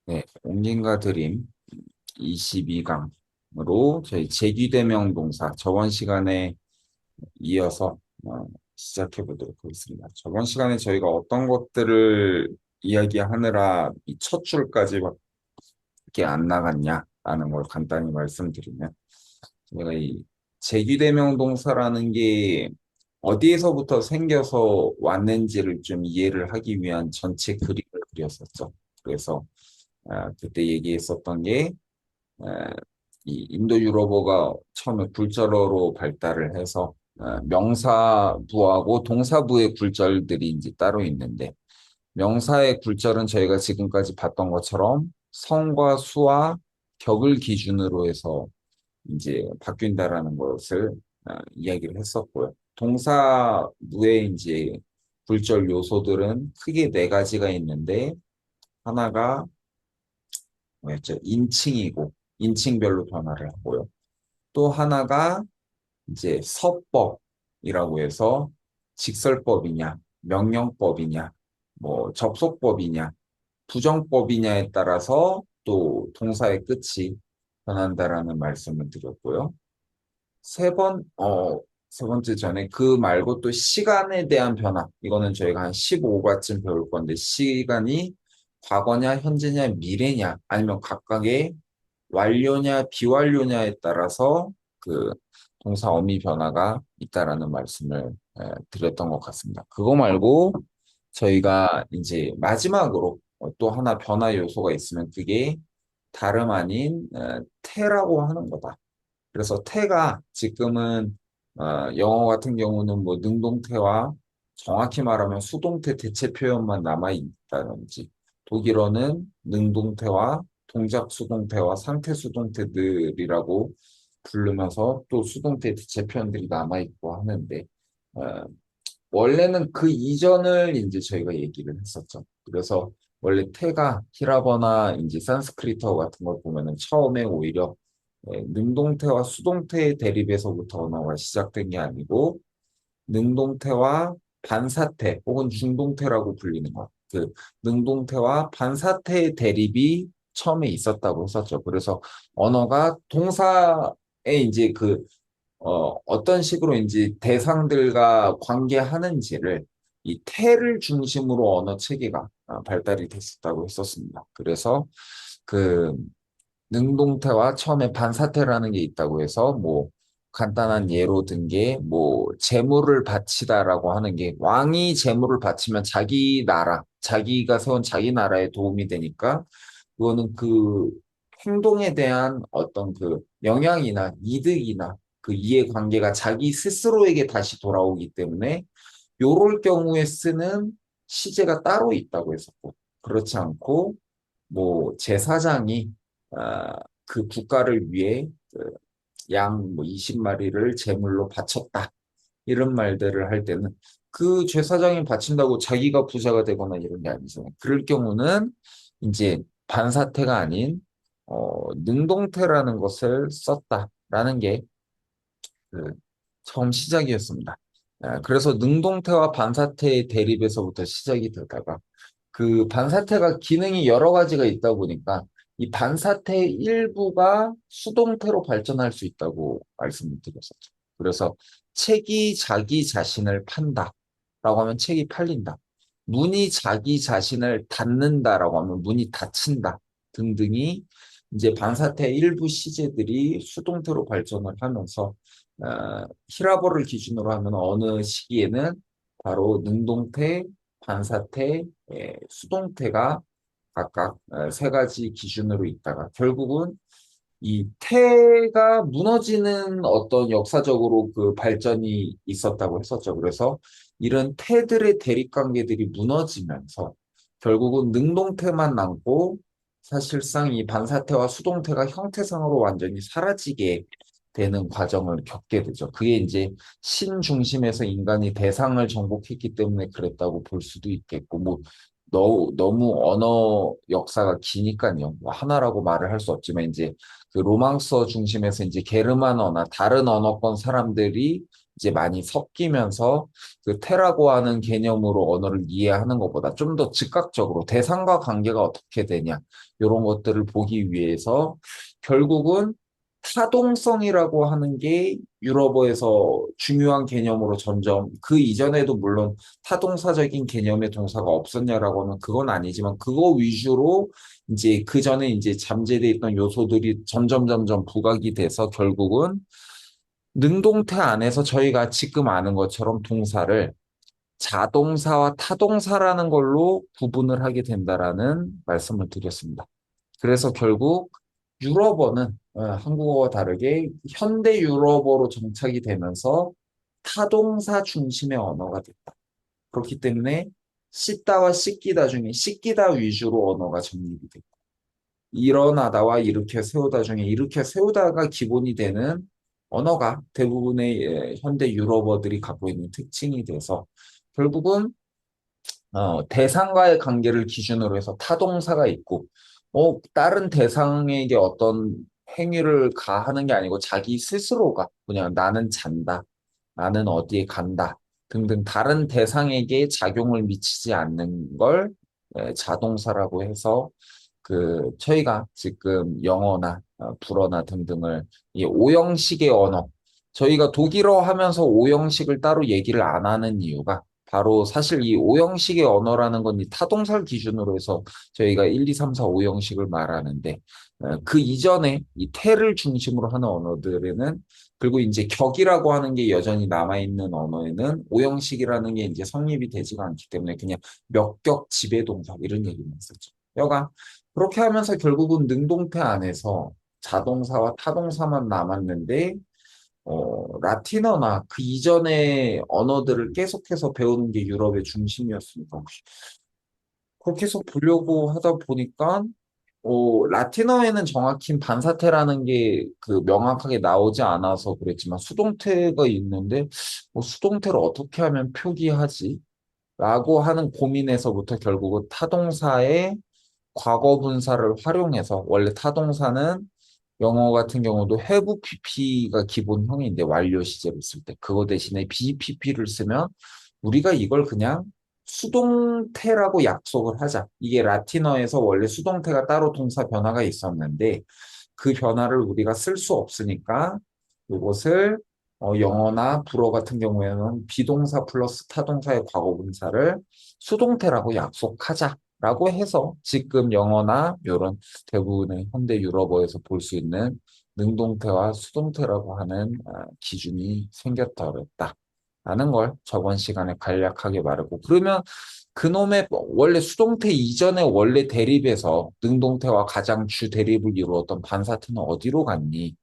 네, 옹긴과 드림 22강으로 저희 제귀대명 동사 저번 시간에 이어서 시작해 보도록 하겠습니다. 저번 시간에 저희가 어떤 것들을 이야기하느라 이 첫 줄까지밖에 안 나갔냐라는 걸 간단히 말씀드리면 저희가 이 제귀대명 동사라는 게 어디에서부터 생겨서 왔는지를 좀 이해를 하기 위한 전체 그림을 그렸었죠. 그래서 그때 얘기했었던 게 아, 이 인도 유럽어가 처음에 굴절어로 발달을 해서 명사부하고 동사부의 굴절들이 이제 따로 있는데 명사의 굴절은 저희가 지금까지 봤던 것처럼 성과 수와 격을 기준으로 해서 이제 바뀐다라는 것을 이야기를 했었고요. 동사부의 이제 굴절 요소들은 크게 네 가지가 있는데 하나가 뭐였죠? 인칭이고, 인칭별로 변화를 하고요. 또 하나가 이제 서법이라고 해서 직설법이냐, 명령법이냐, 뭐 접속법이냐, 부정법이냐에 따라서 또 동사의 끝이 변한다라는 말씀을 드렸고요. 세 번째 전에 그 말고 또 시간에 대한 변화. 이거는 저희가 한 15과쯤 배울 건데, 시간이 과거냐, 현재냐, 미래냐, 아니면 각각의 완료냐, 비완료냐에 따라서 그 동사 어미 변화가 있다라는 말씀을 드렸던 것 같습니다. 그거 말고 저희가 이제 마지막으로 또 하나 변화 요소가 있으면 그게 다름 아닌 태라고 하는 거다. 그래서 태가 지금은 영어 같은 경우는 뭐 능동태와 정확히 말하면 수동태 대체 표현만 남아 있다든지 독일어는 능동태와 동작 수동태와 상태 수동태들이라고 부르면서 또 수동태 대체 표현들이 남아 있고 하는데 어, 원래는 그 이전을 이제 저희가 얘기를 했었죠. 그래서 원래 태가 히라버나 이제 산스크리트어 같은 걸 보면은 처음에 오히려 능동태와 수동태의 대립에서부터 언어가 시작된 게 아니고 능동태와 반사태 혹은 중동태라고 불리는 것. 그 능동태와 반사태의 대립이 처음에 있었다고 했었죠. 그래서 언어가 동사에 이제 어떤 식으로 이제 대상들과 관계하는지를 이 태를 중심으로 언어 체계가 발달이 됐었다고 했었습니다. 그래서 그 능동태와 처음에 반사태라는 게 있다고 해서 뭐 간단한 예로 든 게 뭐 재물을 바치다라고 하는 게 왕이 재물을 바치면 자기 나라, 자기가 세운 자기 나라에 도움이 되니까 그거는 그 행동에 대한 어떤 그 영향이나 이득이나 그 이해관계가 자기 스스로에게 다시 돌아오기 때문에 요럴 경우에 쓰는 시제가 따로 있다고 했었고 그렇지 않고 뭐 제사장이 그 국가를 위해 그양뭐 20마리를 제물로 바쳤다. 이런 말들을 할 때는 그 제사장이 바친다고 자기가 부자가 되거나 이런 게 아니잖아요. 그럴 경우는 이제 반사태가 아닌 능동태라는 것을 썼다라는 게 그 처음 시작이었습니다. 그래서 능동태와 반사태의 대립에서부터 시작이 되다가 그 반사태가 기능이 여러 가지가 있다 보니까 이 반사태의 일부가 수동태로 발전할 수 있다고 말씀을 드렸었죠. 그래서 책이 자기 자신을 판다라고 하면 책이 팔린다. 문이 자기 자신을 닫는다라고 하면 문이 닫힌다 등등이 이제 반사태의 일부 시제들이 수동태로 발전을 하면서 히라버를 기준으로 하면 어느 시기에는 바로 능동태, 반사태, 수동태가 각각 세 가지 기준으로 있다가 결국은 이 태가 무너지는 어떤 역사적으로 그 발전이 있었다고 했었죠. 그래서 이런 태들의 대립관계들이 무너지면서 결국은 능동태만 남고 사실상 이 반사태와 수동태가 형태상으로 완전히 사라지게 되는 과정을 겪게 되죠. 그게 이제 신 중심에서 인간이 대상을 정복했기 때문에 그랬다고 볼 수도 있겠고, 뭐 너무 언어 역사가 기니까요. 뭐 하나라고 말을 할 수 없지만 이제 그 로망서 중심에서 이제 게르만어나 다른 언어권 사람들이 이제 많이 섞이면서 그 태라고 하는 개념으로 언어를 이해하는 것보다 좀 더 즉각적으로 대상과 관계가 어떻게 되냐 이런 것들을 보기 위해서 결국은 타동성이라고 하는 게 유럽어에서 중요한 개념으로 점점 그 이전에도 물론 타동사적인 개념의 동사가 없었냐라고 하면 그건 아니지만 그거 위주로 이제 그 전에 이제 잠재돼 있던 요소들이 점점 부각이 돼서 결국은 능동태 안에서 저희가 지금 아는 것처럼 동사를 자동사와 타동사라는 걸로 구분을 하게 된다라는 말씀을 드렸습니다. 그래서 결국 유럽어는 한국어와 다르게 현대 유럽어로 정착이 되면서 타동사 중심의 언어가 됐다. 그렇기 때문에 씻다와 씻기다 중에 씻기다 위주로 언어가 정립이 됐고 일어나다와 일으켜 세우다 중에 일으켜 세우다가 기본이 되는 언어가 대부분의 현대 유럽어들이 갖고 있는 특징이 돼서 결국은 대상과의 관계를 기준으로 해서 타동사가 있고 다른 대상에게 어떤 행위를 가하는 게 아니고 자기 스스로가 그냥 나는 잔다, 나는 어디에 간다 등등 다른 대상에게 작용을 미치지 않는 걸 자동사라고 해서 그 저희가 지금 영어나 불어나 등등을 이 오형식의 언어 저희가 독일어 하면서 오형식을 따로 얘기를 안 하는 이유가 바로 사실 이 오형식의 언어라는 건 이 타동사를 기준으로 해서 저희가 1, 2, 3, 4, 5형식을 말하는데 그 이전에 이 태를 중심으로 하는 언어들에는 그리고 이제 격이라고 하는 게 여전히 남아있는 언어에는 오형식이라는 게 이제 성립이 되지가 않기 때문에 그냥 몇격 지배동사 이런 얘기만 했었죠. 여가 그렇게 하면서 결국은 능동태 안에서 자동사와 타동사만 남았는데 라틴어나 그 이전의 언어들을 계속해서 배우는 게 유럽의 중심이었으니까 혹시 그렇게 해서 보려고 하다 보니까 라틴어에는 정확히 반사태라는 게 그 명확하게 나오지 않아서 그랬지만 수동태가 있는데 수동태를 어떻게 하면 표기하지? 라고 하는 고민에서부터 결국은 타동사의 과거 분사를 활용해서 원래 타동사는 영어 같은 경우도 have pp가 기본형인데 완료 시제를 쓸 때 그거 대신에 bpp를 쓰면 우리가 이걸 그냥 수동태라고 약속을 하자. 이게 라틴어에서 원래 수동태가 따로 동사 변화가 있었는데 그 변화를 우리가 쓸 수 없으니까 이것을 영어나 불어 같은 경우에는 비동사 플러스 타동사의 과거 분사를 수동태라고 약속하자라고 해서 지금 영어나 이런 대부분의 현대 유럽어에서 볼 수 있는 능동태와 수동태라고 하는 기준이 생겼다라는 걸 저번 시간에 간략하게 말하고 그러면 그놈의 원래 수동태 이전의 원래 대립에서 능동태와 가장 주 대립을 이루었던 반사태는 어디로 갔니?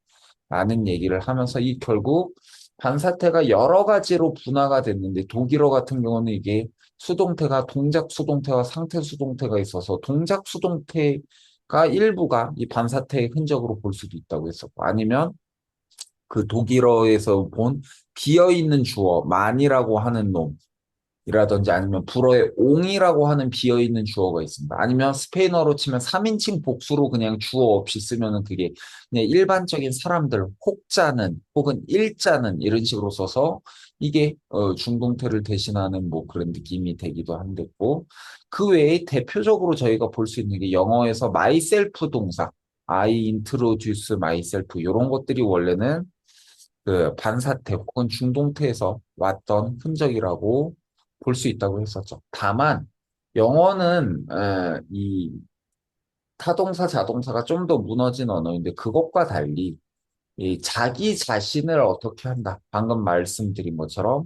라는 얘기를 하면서 이 결국 반사태가 여러 가지로 분화가 됐는데 독일어 같은 경우는 이게 수동태가 동작 수동태와 상태 수동태가 있어서 동작 수동태가 일부가 이 반사태의 흔적으로 볼 수도 있다고 했었고 아니면 그 독일어에서 본 비어있는 주어 만이라고 하는 놈 이라든지 아니면 불어의 옹이라고 하는 비어있는 주어가 있습니다. 아니면 스페인어로 치면 3인칭 복수로 그냥 주어 없이 쓰면은 그게 그냥 일반적인 사람들 혹자는 혹은 일자는 이런 식으로 써서 이게 중동태를 대신하는 뭐 그런 느낌이 되기도 한데고 그 외에 대표적으로 저희가 볼 수 있는 게 영어에서 myself 동사 I introduce myself 이런 것들이 원래는 그 반사태 혹은 중동태에서 왔던 흔적이라고 볼 수 있다고 했었죠. 다만 영어는 이 타동사, 자동사가 좀 더 무너진 언어인데 그것과 달리 이 자기 자신을 어떻게 한다. 방금 말씀드린 것처럼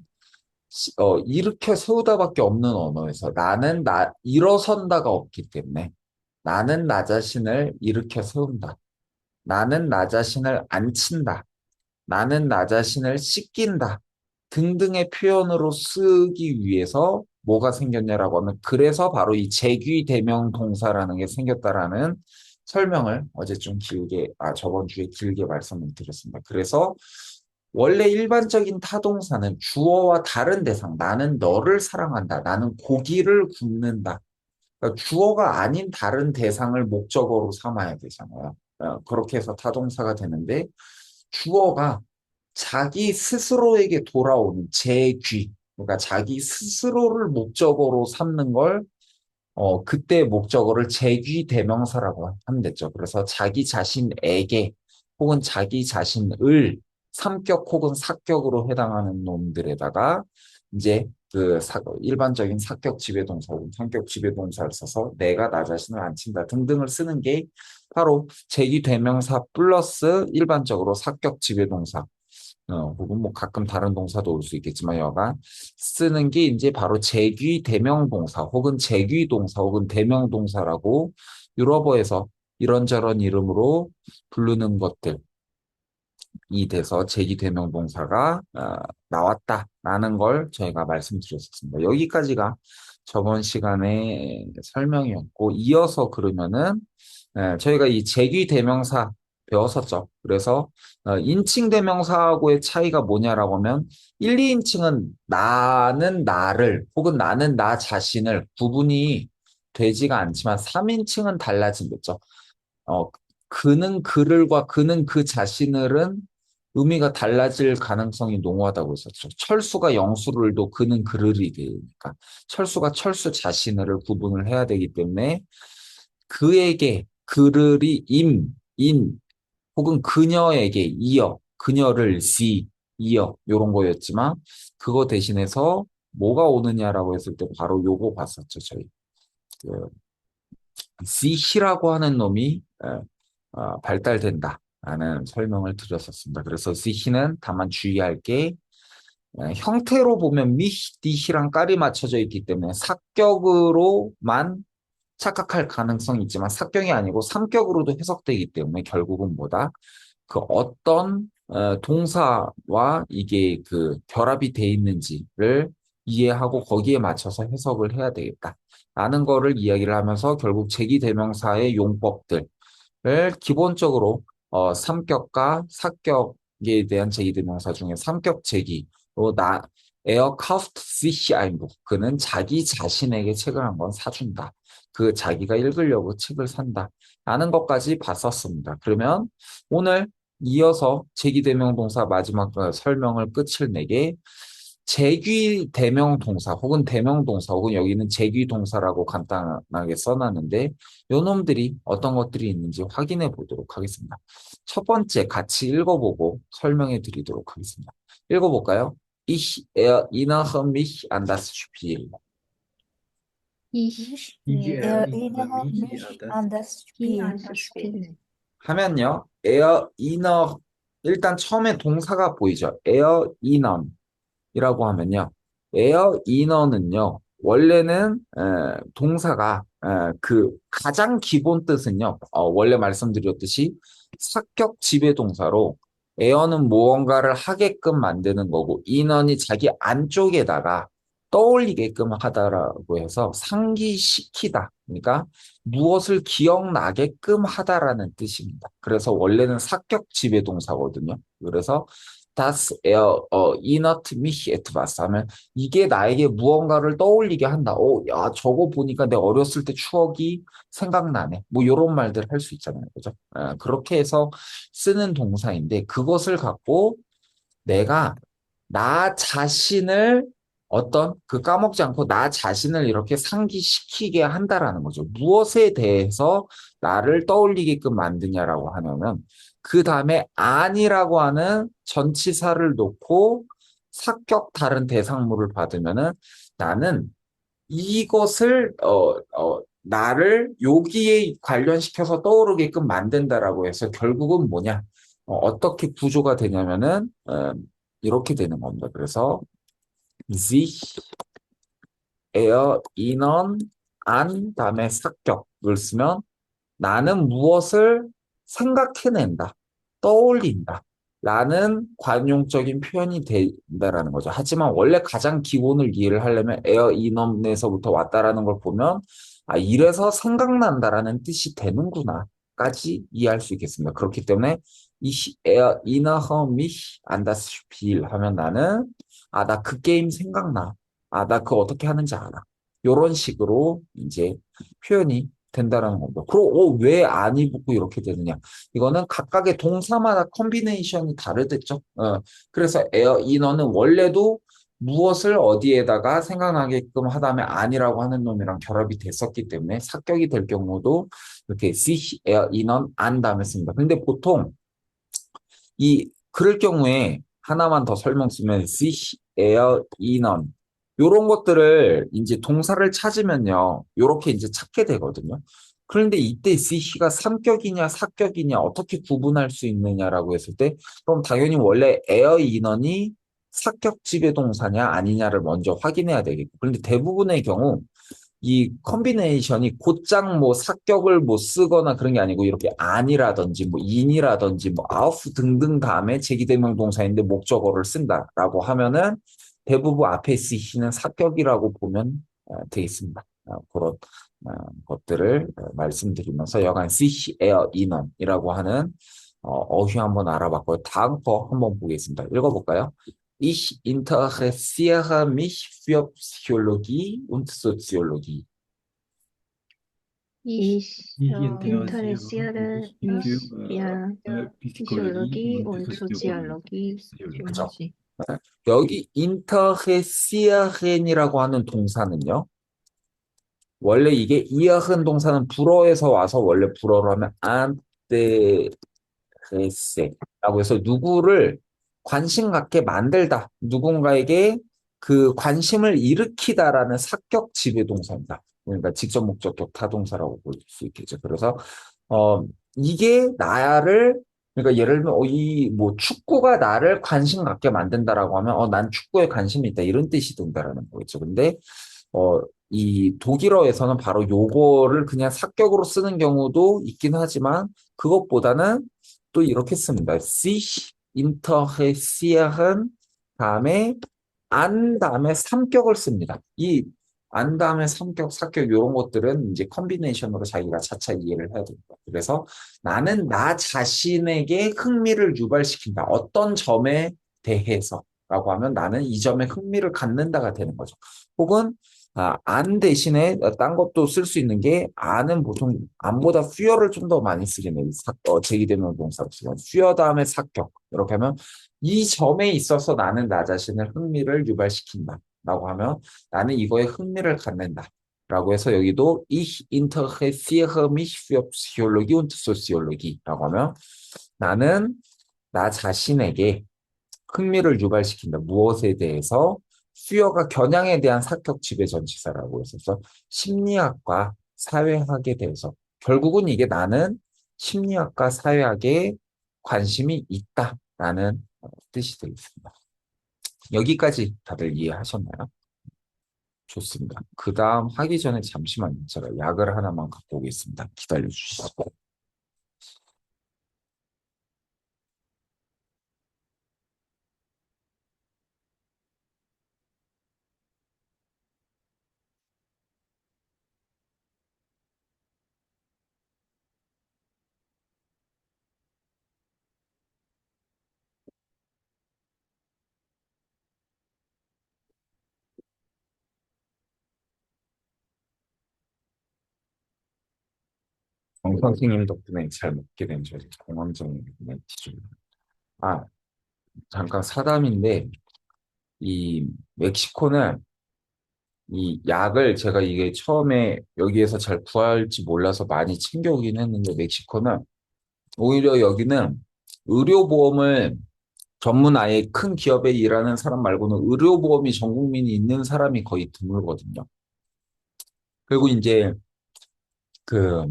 일으켜 세우다밖에 없는 언어에서 나는 나 일어선다가 없기 때문에 나는 나 자신을 일으켜 세운다. 나는 나 자신을 앉힌다. 나는 나 자신을 씻긴다. 등등의 표현으로 쓰기 위해서 뭐가 생겼냐라고 하면 그래서 바로 이 제귀대명 동사라는 게 생겼다라는 설명을 어제 좀 길게, 저번 주에 길게 말씀을 드렸습니다. 그래서 원래 일반적인 타동사는 주어와 다른 대상, 나는 너를 사랑한다. 나는 고기를 굽는다. 그러니까 주어가 아닌 다른 대상을 목적어로 삼아야 되잖아요. 그렇게 해서 타동사가 되는데 주어가 자기 스스로에게 돌아오는 재귀, 그러니까 자기 스스로를 목적어로 삼는 걸 그때 목적어를 재귀 대명사라고 하면 됐죠. 그래서 자기 자신에게 혹은 자기 자신을 삼격 혹은 사격으로 해당하는 놈들에다가 이제 일반적인 사격 지배동사 혹은 성격 지배동사를 써서 내가 나 자신을 안친다 등등을 쓰는 게 바로 재귀 대명사 플러스 일반적으로 사격 지배동사 혹은 뭐 가끔 다른 동사도 올 수 있겠지만 여간 쓰는 게 이제 바로 재귀 대명동사 혹은 재귀동사 혹은 대명동사라고 유럽어에서 이런저런 이름으로 부르는 것들이 돼서 재귀 대명동사가 나왔다라는 걸 저희가 말씀드렸었습니다. 여기까지가 저번 시간의 설명이었고 이어서 그러면은 저희가 이 재귀 대명사 배웠었죠. 그래서 인칭 대명사하고의 차이가 뭐냐라고 하면 1, 2인칭은 나는 나를 혹은 나는 나 자신을 구분이 되지가 않지만 3인칭은 달라진겠죠. 어, 그는 그를과 그는 그 자신을은 의미가 달라질 가능성이 농후하다고 했었죠. 철수가 영수를도 그는 그를이 되니까 철수가 철수 자신을 구분을 해야 되기 때문에 그에게 그를이 인 혹은 그녀에게 이어 그녀를 이어 요런 거였지만 그거 대신해서 뭐가 오느냐라고 했을 때 바로 요거 봤었죠 저희 그 시라고 하는 놈이 발달된다라는 설명을 드렸었습니다. 그래서 시는 다만 주의할 게 형태로 보면 디시랑 깔이 맞춰져 있기 때문에 사격으로만 착각할 가능성이 있지만 사격이 아니고 삼격으로도 해석되기 때문에 결국은 뭐다? 그 어떤 동사와 이게 그 결합이 돼 있는지를 이해하고 거기에 맞춰서 해석을 해야 되겠다. 라는 거를 이야기를 하면서 결국 제기대명사의 용법들을 기본적으로 삼격과 사격에 대한 제기대명사 중에 삼격 제기로 에어 카우프트 시히 아인부 그는 자기 자신에게 책을 한 권 사준다. 그 자기가 읽으려고 책을 산다. 라는 것까지 봤었습니다. 그러면 오늘 이어서 제기대명동사 마지막 설명을 끝을 내게 제귀대명동사 혹은 대명동사 혹은 여기는 제귀동사라고 간단하게 써놨는데 요 놈들이 어떤 것들이 있는지 확인해 보도록 하겠습니다. 첫 번째 같이 읽어보고 설명해 드리도록 하겠습니다. 읽어볼까요? Ich erinnere mich an das Spiel. Ich Ich erinnere erinnere mich mich an das an das Spiel. Spiel. 하면요. erinnere 일단 처음에 동사가 보이죠. erinnon이라고 하면요. erinnon은요. 원래는 동사가 그 가장 기본 뜻은요. 원래 말씀드렸듯이 사격 지배 동사로 에어는 무언가를 하게끔 만드는 거고 인원이 자기 안쪽에다가 떠올리게끔 하다라고 해서 상기시키다. 그러니까 무엇을 기억나게끔 하다라는 뜻입니다. 그래서 원래는 사격 지배 동사거든요. 그래서 erinnert mich etwas 하면 이게 나에게 무언가를 떠올리게 한다. 야, 저거 보니까 내 어렸을 때 추억이 생각나네. 뭐 이런 말들 할 수 있잖아요. 그죠? 그렇게 해서 쓰는 동사인데 그것을 갖고 내가 나 자신을 까먹지 않고 나 자신을 이렇게 상기시키게 한다라는 거죠. 무엇에 대해서 나를 떠올리게끔 만드냐라고 하냐면 그 다음에 아니라고 하는 전치사를 놓고 사격 다른 대상물을 받으면은 나는 이것을 나를 여기에 관련시켜서 떠오르게끔 만든다라고 해서 결국은 뭐냐? 어떻게 구조가 되냐면은 이렇게 되는 겁니다. 그래서 sich erinnern an 다음에 사격을 쓰면 나는 무엇을 생각해낸다, 떠올린다. 라는 관용적인 표현이 된다라는 거죠. 하지만 원래 가장 기본을 이해를 하려면 에어 인엄에서부터 왔다라는 걸 보면 이래서 생각난다라는 뜻이 되는구나까지 이해할 수 있겠습니다. 그렇기 때문에 에어 이너허 mich an das Spiel 하면 나는 나 그 게임 생각나. 나 그거 어떻게 하는지 알아. 이런 식으로 이제 표현이 된다라는 겁니다. 그럼 왜 안 입고 이렇게 되느냐? 이거는 각각의 동사마다 컨비네이션이 다르겠죠. 그래서 에어 인어는 원래도 무엇을 어디에다가 생각나게끔 하다면 아니라고 하는 놈이랑 결합이 됐었기 때문에 사격이 될 경우도 이렇게 sich eher ihnen 안 다음에 씁니다. 근데 보통 그럴 경우에 하나만 더 설명 쓰면 sich eher ihnen 요런 것들을 이제 동사를 찾으면요. 요렇게 이제 찾게 되거든요. 그런데 이때 sich가 삼격이냐 사격이냐 어떻게 구분할 수 있느냐라고 했을 때 그럼 당연히 원래 eher ihnen 사격 지배 동사냐 아니냐를 먼저 확인해야 되겠고 그런데 대부분의 경우 이 컨비네이션이 곧장 뭐 사격을 뭐 쓰거나 그런 게 아니고 이렇게 안이라든지 뭐 인이라든지 뭐 아우프 등등 다음에 제기대명 동사인데 목적어를 쓴다라고 하면은 대부분 앞에 쓰시는 사격이라고 보면 되겠습니다. 그런 것들을 말씀드리면서 여간 sich eher ihnen 이라고 하는 어휘 한번 알아봤고요. 다음 거 한번 보겠습니다. 읽어볼까요? Ich interessiere mich für Psychologie und Soziologie. Ich Ich interessiere interessiere mich mich für für Psychologie Psychologie und und Soziologie. 그죠? 여기 interessieren이라고 하는 동사는요. 원래 이게 이어은 동사는 불어에서 와서 원래 불어로 하면 안데레세라고 해서 누구를 관심 갖게 만들다. 누군가에게 그 관심을 일으키다라는 사격 지배 동사입니다. 그러니까 직접 목적격 타동사라고 볼 수 있겠죠. 그래서 이게 나를 그러니까 예를 들면 이 뭐 축구가 나를 관심 갖게 만든다라고 하면 난 축구에 관심이 있다 이런 뜻이 된다라는 거겠죠. 근데 이 독일어에서는 바로 요거를 그냥 사격으로 쓰는 경우도 있긴 하지만 그것보다는 또 이렇게 씁니다. sich interessieren 다음에 안 다음에 삼격을 씁니다. 이 안 다음에 삼격, 사격 이런 것들은 이제 컨비네이션으로 자기가 차차 이해를 해야 됩니다. 그래서 나는 나 자신에게 흥미를 유발시킨다. 어떤 점에 대해서라고 하면 나는 이 점에 흥미를 갖는다가 되는 거죠. 혹은 안 대신에 딴 것도 쓸 수 있는 게 안은 보통 안보다 fear를 좀 더 많이 쓰긴 해요. 제기되는 동사로 쓰면 fear 다음에 사격 이렇게 하면 이 점에 있어서 나는 나 자신을 흥미를 유발시킨다 라고 하면 나는 이거에 흥미를 갖는다 라고 해서 여기도 Ich interessiere mich für Psychologie und Soziologie 라고 하면 나는 나 자신에게 흥미를 유발시킨다. 무엇에 대해서 수요가 겨냥에 대한 사격 지배 전치사라고 했어서 심리학과 사회학에 대해서 결국은 이게 나는 심리학과 사회학에 관심이 있다라는 뜻이 되겠습니다. 여기까지 다들 이해하셨나요? 좋습니다. 그 다음 하기 전에 잠시만요. 제가 약을 하나만 갖고 오겠습니다. 기다려 주시죠. 정 선생님 덕분에 잘 먹게 된 저희 공황정리 멘티죠. 아, 잠깐 사담인데 이 멕시코는 이 약을 제가 이게 처음에 여기에서 잘 구할지 몰라서 많이 챙겨오긴 했는데 멕시코는 오히려 여기는 의료보험을 전문 아예 큰 기업에 일하는 사람 말고는 의료보험이 전 국민이 있는 사람이 거의 드물거든요. 그리고 이제 그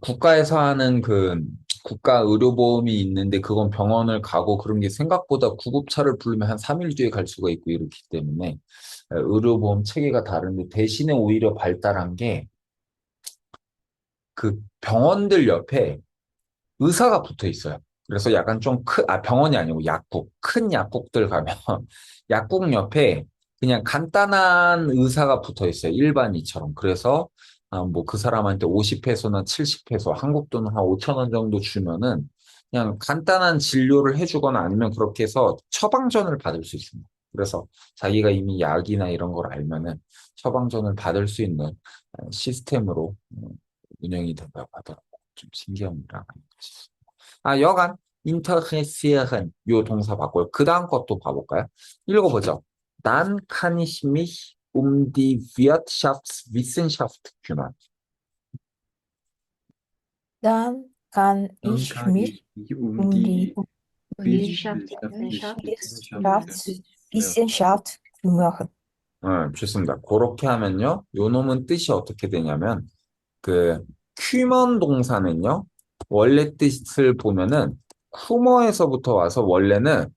국가에서 하는 그 국가 의료보험이 있는데 그건 병원을 가고 그런 게 생각보다 구급차를 부르면 한 3일 뒤에 갈 수가 있고 이렇기 때문에 의료보험 체계가 다른데 대신에 오히려 발달한 게 그 병원들 옆에 의사가 붙어 있어요. 그래서 약간 좀 병원이 아니고 약국, 큰 약국들 가면 약국 옆에 그냥 간단한 의사가 붙어 있어요. 일반이처럼. 그래서 뭐 그 사람한테 50페소나 70페소, 한국 돈 한 5천 원 정도 주면은 그냥 간단한 진료를 해주거나 아니면 그렇게 해서 처방전을 받을 수 있습니다. 그래서 자기가 이미 약이나 이런 걸 알면은 처방전을 받을 수 있는 시스템으로 운영이 된다고 하더라고요. 좀 신기한 일이라. 아, 여간, interessieren 요 동사 봤고요. 그 다음 것도 봐볼까요? 읽어보죠. Dann kann ich mich um die Wirtschaftswissenschaft kümmern. Dann kann Dann ich kann mich ich mich um um die die Wirtschaftswissenschaft kümmern. kümmern. 좋습니다. 그렇게 하면요. 요 놈은 뜻이 어떻게 되냐면, 그, 퀴먼 동사는요. 원래 뜻을 보면은, 쿠머에서부터 와서 원래는,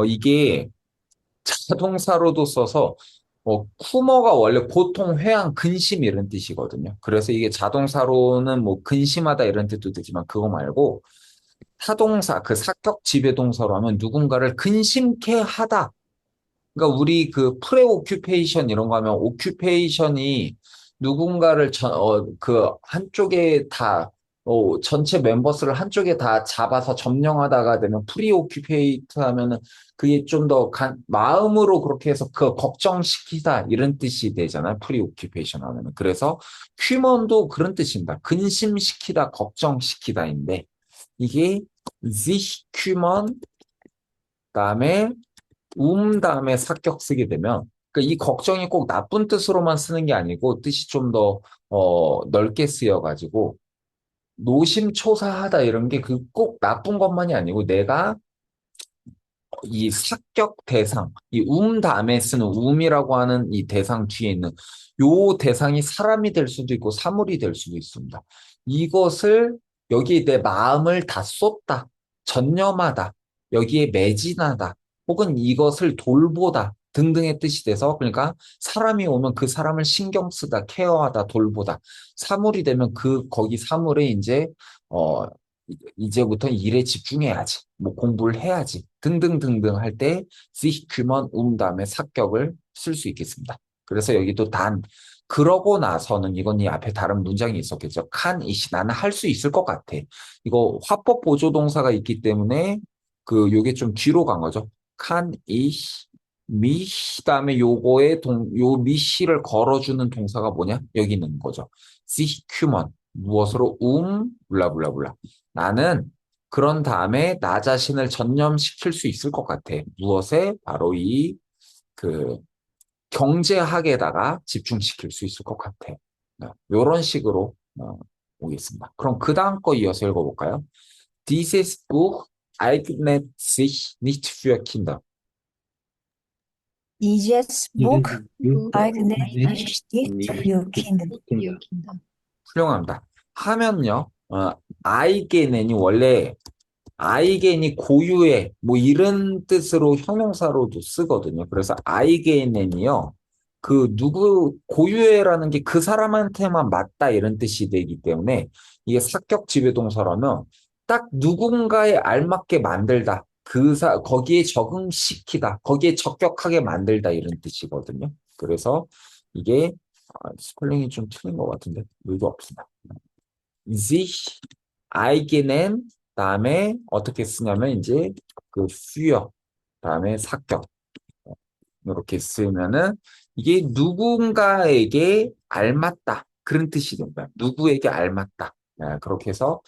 이게 자동사로도 써서 쿠머가 원래 고통, 회한, 근심 이런 뜻이거든요. 그래서 이게 자동사로는 뭐 근심하다 이런 뜻도 되지만 그거 말고 타동사, 그 사격 지배동사로 하면 누군가를 근심케 하다. 그러니까 우리 그 프레오큐페이션 이런 거 하면 오큐페이션이 누군가를 그 한쪽에 다 전체 멤버스를 한쪽에 다 잡아서 점령하다가 되면 프리오큐페이트 하면은 그게 좀 더 마음으로 그렇게 해서 그 걱정시키다 이런 뜻이 되잖아요. 프리오큐페이션 하면은. 그래서 퀴먼도 그런 뜻입니다. 근심시키다, 걱정시키다인데 이게 sich kümmern 다음에 다음에 사격 쓰게 되면 그러니까 이 걱정이 꼭 나쁜 뜻으로만 쓰는 게 아니고 뜻이 좀 더 넓게 쓰여가지고 노심초사하다 이런 게 그 꼭 나쁜 것만이 아니고 내가 이 사격 대상, 이 다음에 쓰는 이라고 하는 이 대상 뒤에 있는 요 대상이 사람이 될 수도 있고 사물이 될 수도 있습니다. 이것을 여기에 내 마음을 다 쏟다, 전념하다, 여기에 매진하다, 혹은 이것을 돌보다 등등의 뜻이 돼서 그러니까 사람이 오면 그 사람을 신경 쓰다, 케어하다, 돌보다 사물이 되면 그 거기 사물에 이제 어 이제부터 일에 집중해야지, 뭐 공부를 해야지, 등등등등 할 때 sich kümmern 다음에 사격을 쓸 수 있겠습니다. 그래서 여기도 그러고 나서는 이건 이 앞에 다른 문장이 있었겠죠. kann ich, 나는 할 수 있을 것 같아. 이거 화법 보조 동사가 있기 때문에 요게 좀 뒤로 간 거죠. kann ich mich 다음에 요 mich를 걸어주는 동사가 뭐냐? 여기 있는 거죠. sich kümmern 무엇으로 블라블라블라. 나는 그런 다음에 나 자신을 전념시킬 수 있을 것 같아. 무엇에? 바로 그, 경제학에다가 집중시킬 수 있을 것 같아. 이런 식으로 오겠습니다. 그럼 그 다음 거 이어서 읽어볼까요? Dieses Buch eignet sich nicht für Kinder. Dieses Buch eignet nicht sich nicht für Kinder. 훌륭합니다. 하면요, 아이게넨이 원래 아이겐이 고유의 뭐 이런 뜻으로 형용사로도 쓰거든요. 그래서 아이겐은요. 고유의라는 게 그 사람한테만 맞다 이런 뜻이 되기 때문에 이게 사격 지배동사라면 딱 누군가에 알맞게 만들다. 거기에 적응시키다. 거기에 적격하게 만들다 이런 뜻이거든요. 그래서 이게 스펠링이 좀 틀린 것 같은데 의도 없습니다. sich eigenen 다음에 어떻게 쓰냐면 이제 für 다음에 사격 이렇게 쓰면은 이게 누군가에게 알맞다 그런 뜻이 됩니다. 누구에게 알맞다. 그렇게 해서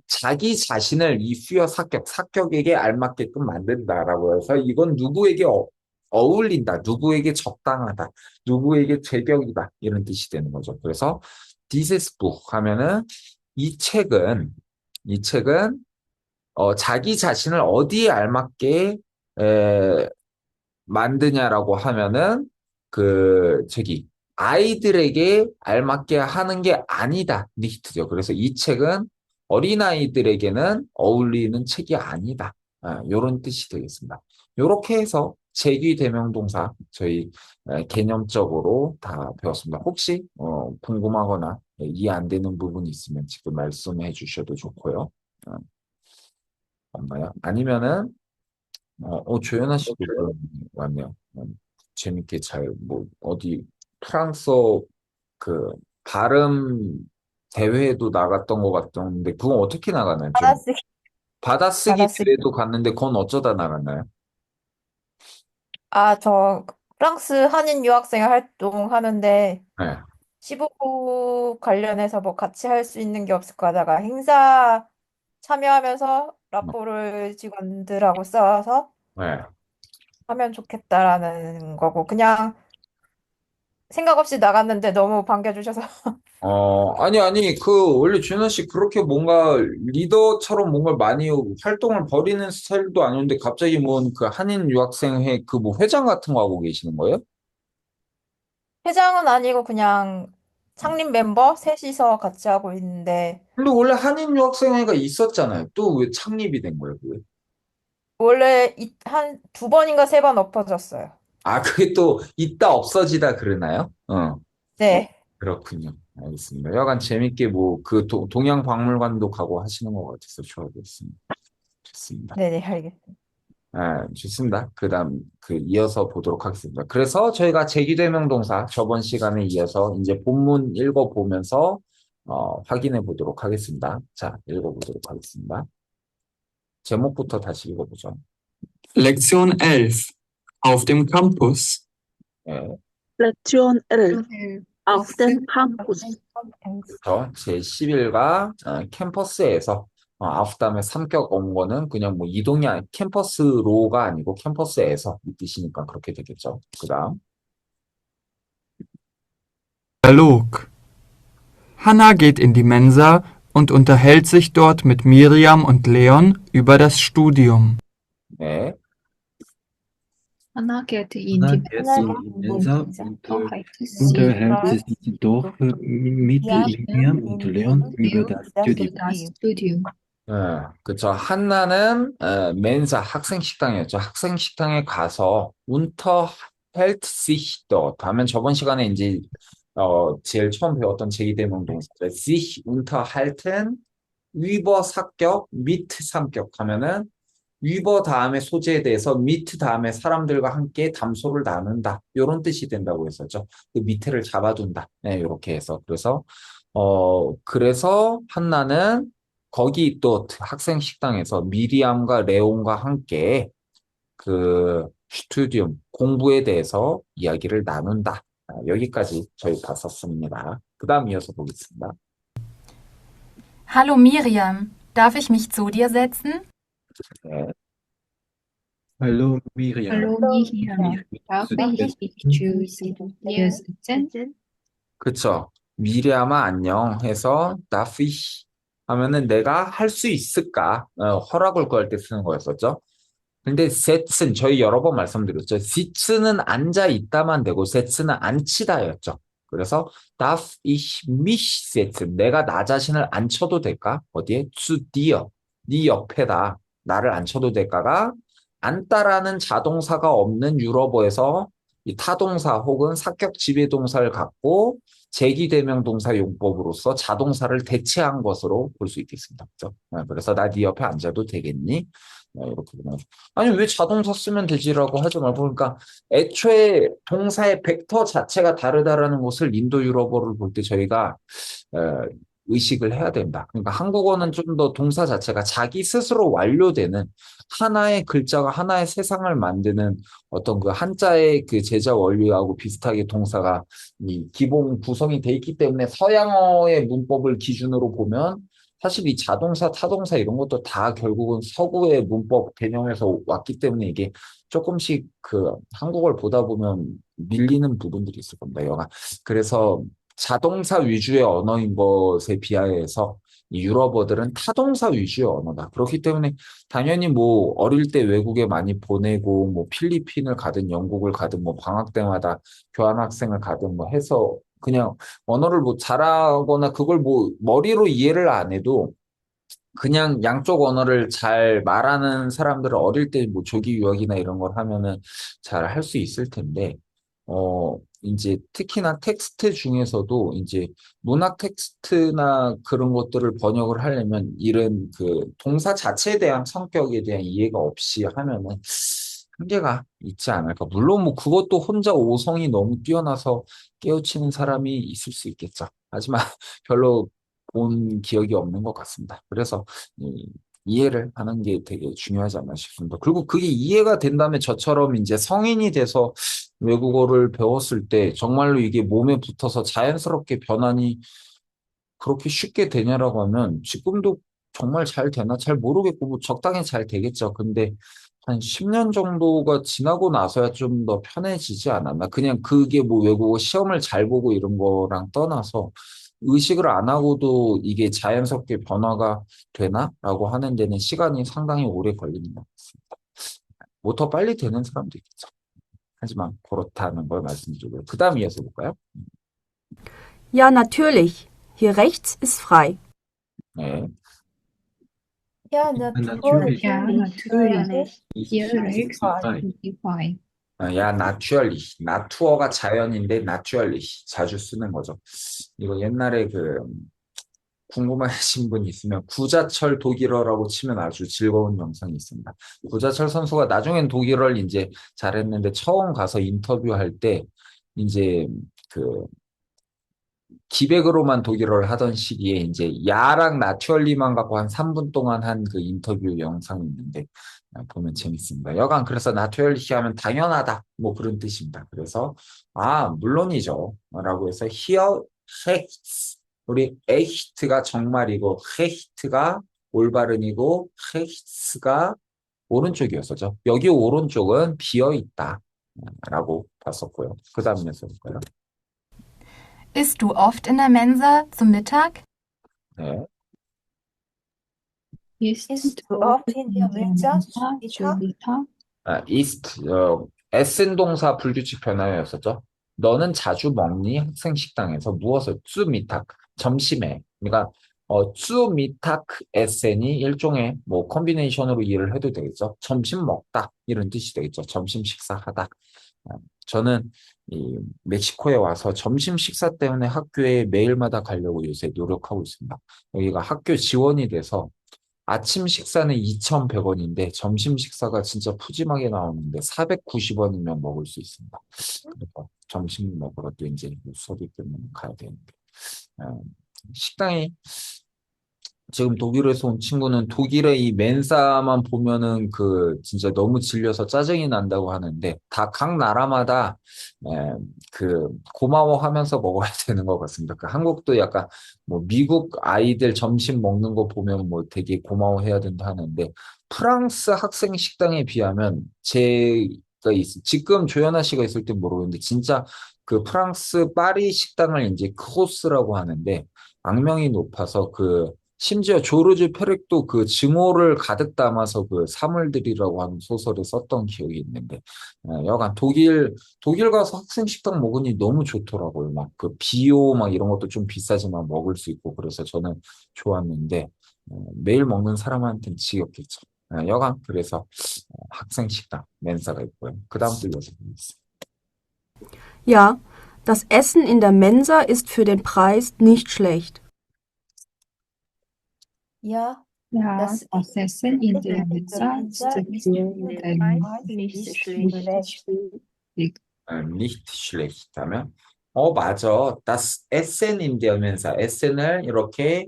자기 자신을 이 für 사격에게 알맞게끔 만든다라고 해서 이건 누구에게 어울린다, 누구에게 적당하다, 누구에게 제격이다 이런 뜻이 되는 거죠. 그래서 dieses Buch 하면은 이 책은 이 책은 자기 자신을 어디에 알맞게 만드냐라고 하면은 아이들에게 알맞게 하는 게 아니다. 니트죠. 그래서 이 책은 어린아이들에게는 어울리는 책이 아니다. 이런 뜻이 되겠습니다. 이렇게 해서 제귀대명동사 저희 개념적으로 다 배웠습니다. 혹시 궁금하거나 이해 안 되는 부분이 있으면 지금 말씀해 주셔도 좋고요. 없나요? 아니면은 조연아 씨도 왔네요. 재밌게 어디 프랑스어 그 발음 대회에도 나갔던 것 같던데, 그건 어떻게 나가나요? 받아쓰기 받아쓰기. 대회도 갔는데, 그건 어쩌다 나갔나요? 저 프랑스 한인 유학생 활동하는데 네, 15부 관련해서 뭐 같이 할 수 있는 게 없을까 하다가 행사 참여하면서 라포를 직원들하고 써서 네. 하면 좋겠다라는 거고 그냥 생각 없이 나갔는데 너무 반겨주셔서 아니, 원래 준하 씨 그렇게 뭔가 리더처럼 뭔가 많이 활동을 벌이는 스타일도 아닌데 갑자기 뭔 그 한인 유학생회 그 뭐 회장 같은 거 하고 계시는 거예요? 회장은 아니고 그냥 창립 멤버 셋이서 같이 하고 있는데 근데 원래 한인 유학생회가 있었잖아요. 또 왜 창립이 된 거예요, 그게? 원래 한 두 번인가 세 번 엎어졌어요. 아, 그게 또 있다 없어지다 그러나요? 네, 그렇군요. 알겠습니다. 여간 재밌게 뭐 그 동양 박물관도 가고 하시는 것 같아서 좋아졌습니다. 좋습니다. 네네 알겠습니다. 좋습니다. 그다음 이어서 보도록 하겠습니다. 그래서 저희가 제기대명 동사 저번 시간에 이어서 이제 본문 읽어보면서 확인해 보도록 하겠습니다. 자, 읽어보도록 하겠습니다. 제목부터 다시 읽어보죠. Lektion 11. Auf dem Campus. 네, Lektion 11 auf dem Campus. 그래서 제11과 캠퍼스에서 아웃 다음에 삼격 원고는 그냥 뭐 이동이 캠퍼스로가 아니고 캠퍼스에서 이 뜻이니까 그렇게 되겠죠. 그다음 Dialog. Hanna geht in die Mensa und unterhält sich dort mit Miriam und Leon über das Studium. 네, Anna geht in Anna die geht Mensa in die Mensa und und unterhält unterhält sich sich doch mit Lilian und Leon über das über Studium. das Studium. 그쵸. 한나는 멘사 학생 식당이었죠. 학생 식당에 가서 운터 헬트 sich dort 하면 저번 시간에 이제 제일 처음 배웠던 제기대명 동사죠. sich unterhalten 위버 사격 mit 삼격 하면은 위버 다음에 소재에 대해서 mit 다음에 사람들과 함께 담소를 나눈다. 이런 뜻이 된다고 했었죠. 그 밑에를 잡아둔다. 네, 이렇게 해서 그래서 한나는 거기 또 학생 식당에서 미리암과 레온과 함께 그 스튜디움 공부에 대해서 이야기를 나눈다. 여기까지 저희 봤었습니다. 그 다음 이어서 보겠습니다. Hallo Miriam, darf ich mich zu dir setzen? 네, Hallo Miriam. Hallo Miriam, darf ich dich zu dir sitzen? 그쵸. 미리암아 안녕 해서 darf ich 하면은 내가 할 수 있을까? 허락을 구할 때 쓰는 거였었죠. 근데 set은 저희 여러 번 말씀드렸죠. sit는 앉아 있다만 되고 set는 앉히다였죠. 그래서 darf ich mich setzen? 내가 나 자신을 앉혀도 될까? 어디에? zu dir. 네 옆에다. 나를 앉혀도 될까가 앉다라는 자동사가 없는 유럽어에서 이 타동사 혹은 사격 지배동사를 갖고 제기대명 동사 용법으로서 자동사를 대체한 것으로 볼 수 있겠습니다. 그죠? 그래서 나 네 옆에 앉아도 되겠니? 이렇게 보면 아니 왜 자동사 쓰면 되지라고 하지 말고 그러니까 애초에 동사의 벡터 자체가 다르다라는 것을 인도 유럽어를 볼 때 저희가 어, 의식을 해야 된다. 그러니까 한국어는 좀 더 동사 자체가 자기 스스로 완료되는 하나의 글자가 하나의 세상을 만드는 어떤 그 한자의 그 제자 원리하고 비슷하게 동사가 이 기본 구성이 돼 있기 때문에 서양어의 문법을 기준으로 보면 사실 이 자동사, 타동사 이런 것도 다 결국은 서구의 문법 개념에서 왔기 때문에 이게 조금씩 그 한국어를 보다 보면 밀리는 부분들이 있을 겁니다. 영화. 그래서 자동사 위주의 언어인 것에 비하여서 이 유럽어들은 타동사 위주의 언어다. 그렇기 때문에 당연히 뭐 어릴 때 외국에 많이 보내고 뭐 필리핀을 가든 영국을 가든 뭐 방학 때마다 교환학생을 가든 뭐 해서 그냥 언어를 뭐 잘하거나 그걸 뭐 머리로 이해를 안 해도 그냥 양쪽 언어를 잘 말하는 사람들은 어릴 때 뭐 조기 유학이나 이런 걸 하면은 잘 할 수 있을 텐데, 이제 특히나 텍스트 중에서도 이제 문학 텍스트나 그런 것들을 번역을 하려면 이런 그 동사 자체에 대한 성격에 대한 이해가 없이 하면은 한계가 있지 않을까. 물론 뭐 그것도 혼자 오성이 너무 뛰어나서 깨우치는 사람이 있을 수 있겠죠. 하지만 별로 본 기억이 없는 것 같습니다. 그래서 이 이해를 하는 게 되게 중요하지 않나 싶습니다. 그리고 그게 이해가 된 다음에 저처럼 이제 성인이 돼서 외국어를 배웠을 때 정말로 이게 몸에 붙어서 자연스럽게 변환이 그렇게 쉽게 되냐라고 하면 지금도 정말 잘 되나 잘 모르겠고 뭐 적당히 잘 되겠죠. 근데 한 10년 정도가 지나고 나서야 좀 더 편해지지 않았나. 그냥 그게 뭐 외국어 시험을 잘 보고 이런 거랑 떠나서 의식을 안 하고도 이게 자연스럽게 변화가 되나라고 하는 데는 시간이 상당히 오래 걸리는 것 같습니다. 뭐 더 빨리 되는 사람도 있겠죠. 하지만 그렇다는 걸 말씀드리고요. 그 다음 이어서 볼까요? Ja, natürlich. Hier rechts ist frei. 네. Ja, natürlich. Ja, natürlich. Hier rechts frei. ist die frei. 야, naturally. 나투어가 자연인데 naturally 자주 쓰는 거죠. 이거 옛날에 그 궁금하신 분 있으면 구자철 독일어라고 치면 아주 즐거운 영상이 있습니다. 구자철 선수가 나중엔 독일어를 이제 잘했는데 처음 가서 인터뷰할 때 이제 그 기백으로만 독일어를 하던 시기에 이제 야랑 나추얼리만 갖고 한 3분 동안 한 그 인터뷰 영상이 있는데 보면 재밌습니다. 여간 그래서 나추얼리 하면 당연하다 뭐 그런 뜻입니다. 그래서 물론이죠 라고 해서 here rechts 우리 echt가 정말이고 recht가 올바른이고 rechts가 오른쪽이었었죠. 여기 오른쪽은 비어 있다 라고 봤었고요. 그 다음 녀석 볼까요? Isst du oft in der Mensa zum Mittag? 네. Isst du oft in der Mensa zum Mittag? ist, S은 동사 불규칙 변화였었죠. 너는 자주 먹니? 학생 식당에서 무엇을? zu Mittag, 점심에. 그러니까 zu Mittag Sn이 일종의 뭐 컨비네이션으로 이해를 해도 되겠죠. 점심 먹다 이런 뜻이 되겠죠. 점심 식사하다. 저는 이 멕시코에 와서 점심 식사 때문에 학교에 매일마다 가려고 요새 노력하고 있습니다. 여기가 학교 지원이 돼서 아침 식사는 2,100원인데 점심 식사가 진짜 푸짐하게 나오는데 490원이면 먹을 수 있습니다. 그래서 점심 먹으러 또 이제 수업이 끝나면 가야 되는데 식당이 지금 독일에서 온 친구는 독일의 이 멘사만 보면은 그 진짜 너무 질려서 짜증이 난다고 하는데 다 각 나라마다 그 고마워하면서 먹어야 되는 것 같습니다. 그 한국도 약간 뭐 미국 아이들 점심 먹는 거 보면 뭐 되게 고마워해야 된다 하는데 프랑스 학생 식당에 비하면 지금 조연아 씨가 있을 때 모르겠는데 진짜 그 프랑스 파리 식당을 이제 크로스라고 하는데 악명이 높아서 심지어 조르주 페렉도 그 증오를 가득 담아서 그 사물들이라고 하는 소설을 썼던 기억이 있는데, 여간 독일 가서 학생 식당 먹으니 너무 좋더라고요. 막 그 비오 막 이런 것도 좀 비싸지만 먹을 수 있고 그래서 저는 좋았는데, 매일 먹는 사람한테는 지겹겠죠. 여간 그래서 학생 식당 멘사가 있고요. 그 다음 또 이어서 보겠습니다. Ja, das Essen in der Mensa ist für den Preis nicht schlecht. Ja, Ja, das das Essen in der Mensa ist für den nicht schlecht. nicht schlecht 하면 맞아. das Essen in der Mensa. Essen을 이렇게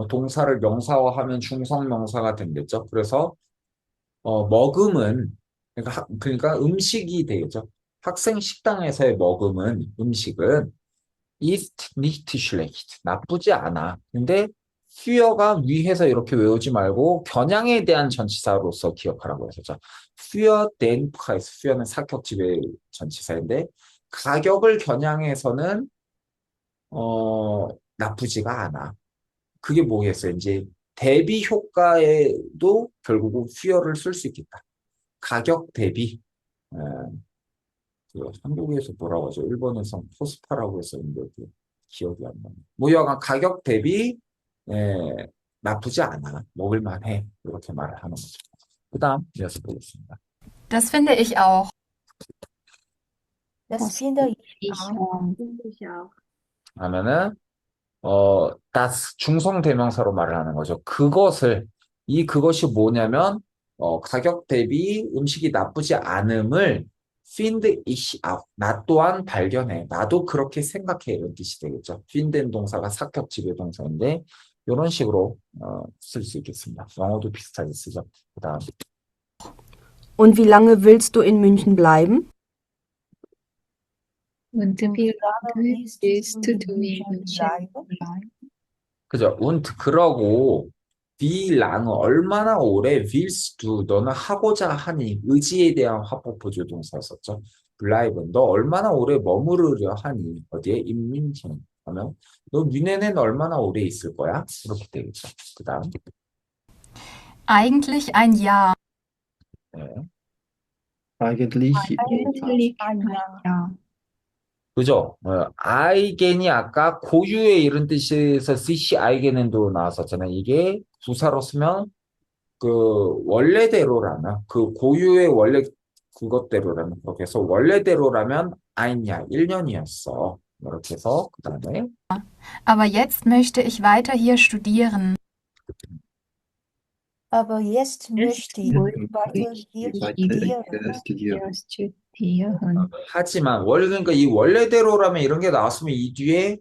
동사를 명사화하면 중성 명사가 된댔죠. 그래서 먹음은 그러니까 음식이 되겠죠. 학생 식당에서의 먹음은 음식은 ist nicht schlecht. 나쁘지 않아. 근데 führ가 위해서 이렇게 외우지 말고 겨냥에 대한 전치사로서 기억하라고 했었죠. für den Preis. führ는 사격지배 전치사인데 가격을 겨냥해서는 나쁘지가 않아. 그게 뭐겠어요? 이제 대비 효과에도 결국은 führ를 쓸 수 있겠다. 가격 대비. 한국에서 뭐라고 하죠? 일본에서 코스파라고 했었는데 기억이 안 나네. 뭐 여간 가격 대비 나쁘지 않아. 먹을만해. 이렇게 말을 하는 거죠. 그 다음 이어서 보겠습니다. Das finde ich auch. Das finde ich auch. 하면은 das 중성대명사로 말을 하는 거죠. 그것이 뭐냐면 가격 대비 음식이 나쁘지 않음을 finde ich auch. 나 또한 발견해. 나도 그렇게 생각해. 이런 뜻이 되겠죠. finde는 동사가 사격 지배 동사인데 이런 식으로 쓸 수 있겠습니다. 영어도 비슷하게 쓰죠. 그다음 Und wie lange willst du in München bleiben? Und wie lange willst willst du du in in München München bleiben? bleiben? 그죠? und 그러고 wie lange 얼마나 오래 willst du 너는 하고자 하니 의지에 대한 화법 보조 동사 썼죠. bleiben 너 얼마나 오래 머무르려 하니 어디에 in München 하면 너 뮌헨엔 얼마나 오래 있을 거야? 이렇게 되겠죠. 그다음 Eigentlich ein Jahr. 네. Eigentlich Eigentlich ein Jahr. 그죠? 아이겐이 아까 고유의 이런 뜻에서 쓰시 아이겐도 나왔었잖아요. 이게 부사로 쓰면 그 원래대로라면 그 고유의 원래 그것대로라면 그렇게 해서 원래대로라면 아니냐 1년이었어. 이렇게 해서 그 다음에 Aber jetzt möchte ich weiter hier studieren. Aber jetzt möchte ich weiter hier studieren. Studieren. Studieren. 하지만 원래 그러니까 이 원래대로라면 이런 게 나왔으면 이 뒤에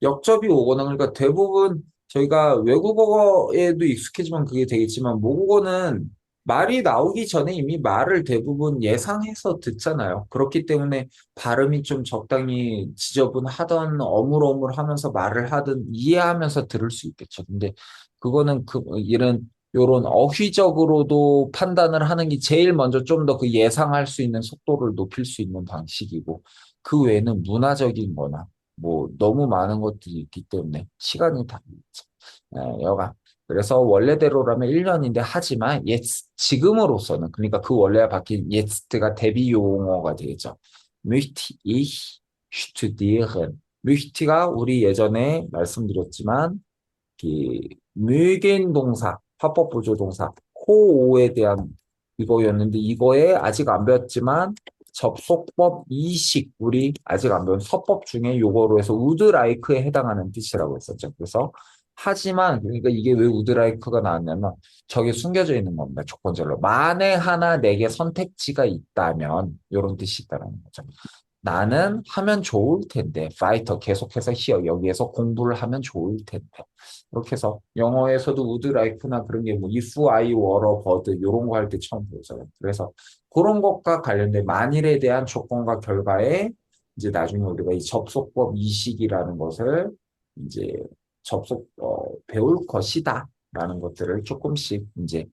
역접이 오거나 그러니까 대부분 저희가 외국어에도 익숙해지면 그게 되겠지만 모국어는 말이 나오기 전에 이미 말을 대부분 예상해서 듣잖아요. 그렇기 때문에 발음이 좀 적당히 지저분하던 어물어물하면서 말을 하든 이해하면서 들을 수 있겠죠. 근데 그거는 이런 요런 어휘적으로도 판단을 하는 게 제일 먼저 좀 더 그 예상할 수 있는 속도를 높일 수 있는 방식이고 그 외에는 문화적인 거나 뭐 너무 많은 것들이 있기 때문에 시간이 다르겠죠. 여가 그래서 원래대로라면 1년인데 하지만 지금으로서는 그러니까 그 원래가 바뀐 yest가 대비 용어가 되겠죠. möchte ich studieren. möchte가 우리 예전에 말씀드렸지만 mügen 동사, 화법 보조 동사, 호오에 대한 이거였는데 이거에 아직 안 배웠지만 접속법 이식 우리 아직 안 배운 서법 중에 요거로 해서 would like에 해당하는 뜻이라고 했었죠. 그래서 하지만 그러니까 이게 왜 would like가 나왔냐면 저게 숨겨져 있는 겁니다. 조건절로 만에 하나 내게 선택지가 있다면 이런 뜻이 있다는 거죠. 나는 하면 좋을 텐데, 파이터 계속해서 here 여기에서 공부를 하면 좋을 텐데. 이렇게 해서 영어에서도 would like나 그런 게 뭐 if I were a bird 이런 거 할 때 처음 보잖아요. 그래서 그런 것과 관련된 만일에 대한 조건과 결과에 이제 나중에 우리가 이 접속법 이식이라는 것을 이제 배울 것이다. 라는 것들을 조금씩 이제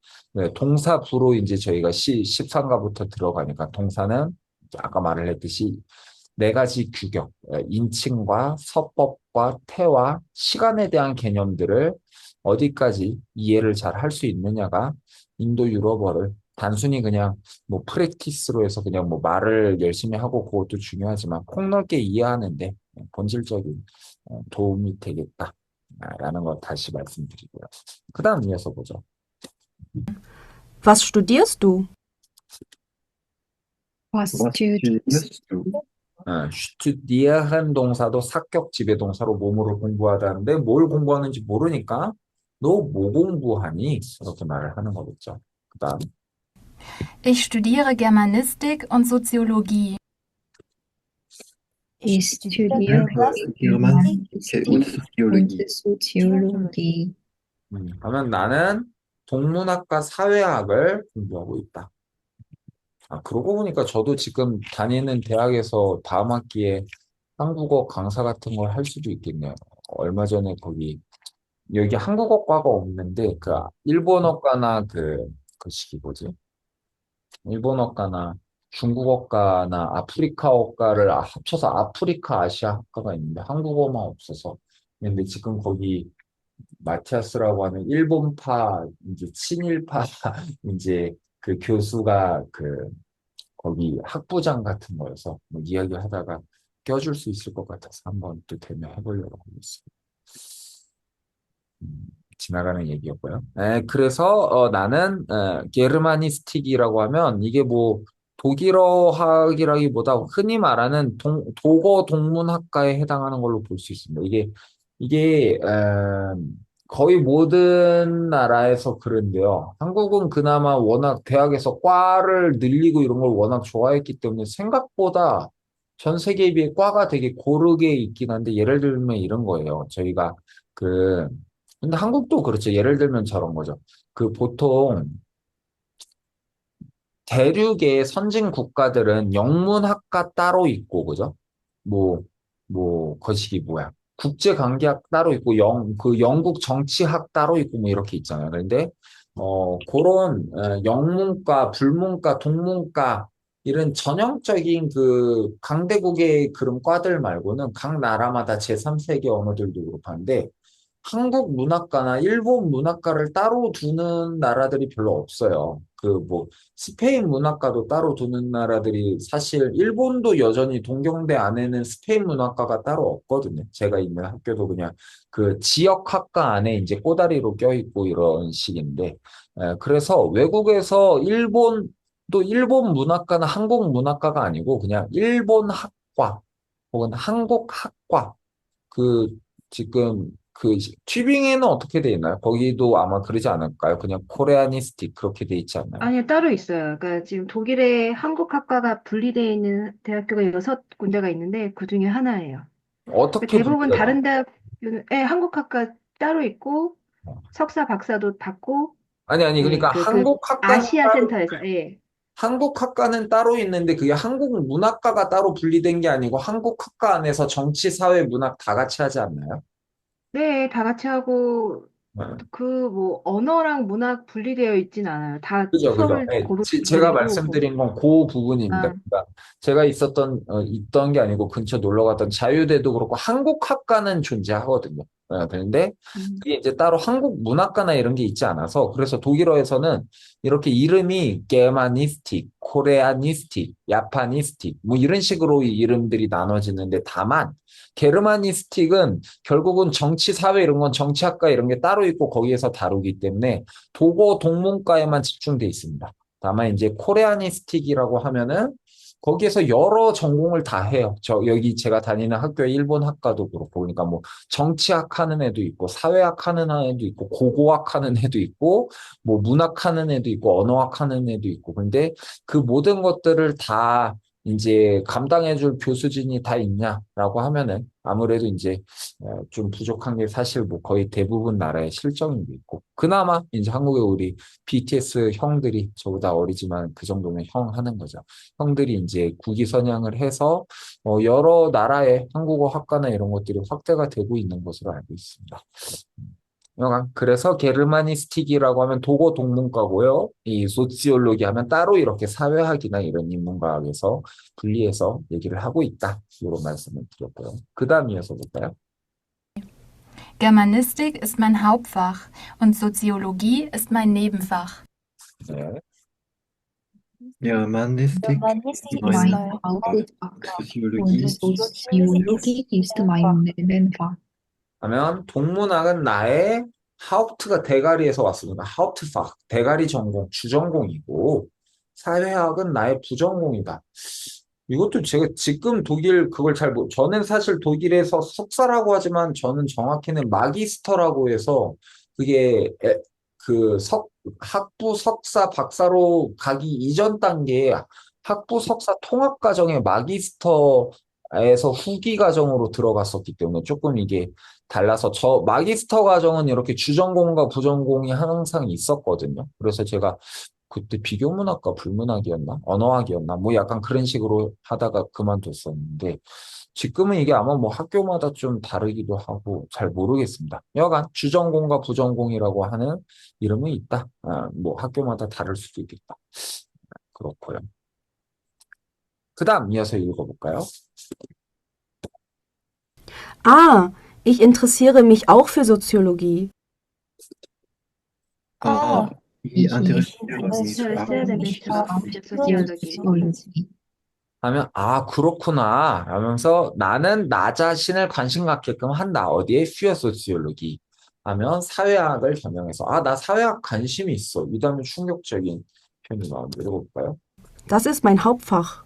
동사부로 이제 저희가 13가부터 들어가니까 동사는 아까 말을 했듯이 네 가지 규격, 인칭과 서법과 태와 시간에 대한 개념들을 어디까지 이해를 잘 할 수 있느냐가 인도 유럽어를 단순히 그냥 뭐 프랙티스로 해서 그냥 뭐 말을 열심히 하고 그것도 중요하지만 폭넓게 이해하는데 본질적인 도움이 되겠다라는 거 다시 말씀드리고요. 그 다음 이어서 보죠. Was studierst du? Was Was studierst du? studieren 동사도 사격 지배동사로 몸으로 공부하다는데 뭘 공부하는지 모르니까 너 뭐 공부하니? 이렇게 말을 하는 거겠죠. 그 다음 Ich studiere Germanistik und Soziologie. Ich studiere Germanistik und und Soziologie. Soziologie. 그러면 나는 동문학과 사회학을 공부하고 있다. 그러고 보니까 저도 지금 다니는 대학에서 다음 학기에 한국어 강사 같은 걸 할 수도 있겠네요. 얼마 전에 여기 한국어과가 없는데 그 일본어과나 그 시기 뭐지? 일본어과나 중국어과나 아프리카어과를 합쳐서 아프리카 아시아 학과가 있는데 한국어만 없어서 근데 지금 거기 마티아스라고 하는 일본파 이제 친일파 이제 그 교수가 거기 학부장 같은 거여서 뭐 이야기하다가 껴줄 수 있을 것 같아서 한번 또 대면해보려고 하고 있습니다. 지나가는 얘기였고요. 그래서 나는 게르마니스틱이라고 하면 이게 뭐 독일어학이라기보다 흔히 말하는 도거 동문학과에 해당하는 걸로 볼 수 있습니다. 이게 거의 모든 나라에서 그런데요. 한국은 그나마 워낙 대학에서 과를 늘리고 이런 걸 워낙 좋아했기 때문에 생각보다 전 세계에 비해 과가 되게 고르게 있긴 한데 예를 들면 이런 거예요. 저희가 근데 한국도 그렇죠. 예를 들면 저런 거죠. 그 보통 대륙의 선진 국가들은 영문학과 따로 있고, 그죠? 뭐, 거시기 뭐야. 국제관계학 따로 있고, 그 영국 정치학 따로 있고, 뭐 이렇게 있잖아요. 그런데, 그런, 영문과, 불문과, 동문과, 이런 전형적인 그 강대국의 그런 과들 말고는 각 나라마다 제3세계 언어들도 그렇고 한데, 한국 문학과나 일본 문학과를 따로 두는 나라들이 별로 없어요. 스페인 문학과도 따로 두는 나라들이 사실 일본도 여전히 동경대 안에는 스페인 문학과가 따로 없거든요. 제가 있는 학교도 그냥 그 지역 학과 안에 이제 꼬다리로 껴있고 이런 식인데, 그래서 외국에서 또 일본 문학과나 한국 문학과가 아니고 그냥 일본 학과 혹은 한국 학과 그 지금 튜빙에는 어떻게 돼 있나요? 거기도 아마 그러지 않을까요? 그냥 코레아니스틱 그렇게 돼 있지 않나요? 아니요, 따로 있어요. 그러니까 지금 독일에 한국학과가 분리되어 있는 대학교가 6군데가 있는데 그 중에 하나예요. 그러니까 어떻게 대부분 분류가 다른 대학교는 한국학과 따로 있고 석사, 박사도 받고 아니 예, 그러니까 아시아 센터에서 예. 한국 학과는 따로 있는데 그게 한국 문학과가 따로 분리된 게 아니고 한국 학과 안에서 정치, 사회, 문학 다 같이 하지 않나요? 네, 다 같이 하고 네. 그 뭐 언어랑 문학 분리되어 있진 않아요. 다 그죠, 그죠. 수업을 네, 고르는 제가 분들이고 말씀드린 건 그 부분입니다. 아, 그러니까 제가 있던 게 아니고 근처 놀러 갔던 자유대도 그렇고 한국 학과는 존재하거든요. 그런데 음, 그게 이제 따로 한국 문학과나 이런 게 있지 않아서 그래서 독일어에서는 이렇게 이름이 게마니스틱, 코레아니스틱, 야파니스틱 뭐 이런 식으로 이 이름들이 나눠지는데 다만 게르마니스틱은 결국은 정치, 사회 이런 건 정치학과 이런 게 따로 있고 거기에서 다루기 때문에 도고 동문과에만 집중돼 있습니다. 다만 이제 코레아니스틱이라고 하면은 거기에서 여러 전공을 다 해요. 여기 제가 다니는 학교의 일본 학과도 그렇고 그러니까 뭐 정치학 하는 애도 있고 사회학 하는 애도 있고 고고학 하는 애도 있고 뭐 문학 하는 애도 있고 언어학 하는 애도 있고 근데 그 모든 것들을 다 이제 감당해줄 교수진이 다 있냐라고 하면은 아무래도 이제 좀 부족한 게 사실 뭐 거의 대부분 나라의 실정인 게 있고 그나마 이제 한국의 우리 BTS 형들이 저보다 어리지만 그 정도면 형 하는 거죠. 형들이 이제 국위 선양을 해서 여러 나라의 한국어 학과나 이런 것들이 확대가 되고 있는 것으로 알고 있습니다. 그래서 게르마니스틱이라고 하면 도고 동문과고요. 이 소치올로기 하면 따로 이렇게 사회학이나 이런 인문과학에서 분리해서 얘기를 하고 있다. 이런 말씀을 드렸고요. 그 다음 이어서 볼까요? Germanistik ist mein Hauptfach und Soziologie ist mein Nebenfach. 네. Germanistik, Germanistik ist mein Mein Hauptfach und Soziologie, Soziologie ist mein Nebenfach. 하면 동문학은 나의 하우프트가 대가리에서 왔습니다. 하우프트팍, 대가리 전공, 주전공이고 사회학은 나의 부전공이다. 이것도 제가 지금 독일 그걸 저는 사실 독일에서 석사라고 하지만 저는 정확히는 마기스터라고 해서 그게 학부 석사 박사로 가기 이전 단계에 학부 석사 통합 과정의 마기스터에서 후기 과정으로 들어갔었기 때문에 조금 이게 달라서 마기스터 과정은 이렇게 주전공과 부전공이 항상 있었거든요. 그래서 제가 그때 비교문학과 불문학이었나? 언어학이었나? 뭐 약간 그런 식으로 하다가 그만뒀었는데 지금은 이게 아마 뭐 학교마다 좀 다르기도 하고 잘 모르겠습니다. 여간 주전공과 부전공이라고 하는 이름이 있다. 뭐 학교마다 다를 수도 있겠다. 그렇고요. 그 다음 이어서 읽어볼까요? Ah, ich interessiere mich auch für Soziologie. Ah, wie interessiere mich Interessiere mich auch für Soziologie. Soziologie. 하면 그렇구나 하면서 나는 나 자신을 관심 갖게끔 한다. 어디에? Für Soziologie 하면 사회학을 겸용해서 나 사회학 관심이 있어. 이 다음에 충격적인 표현이 나오는데 읽어볼까요? Das ist mein Hauptfach.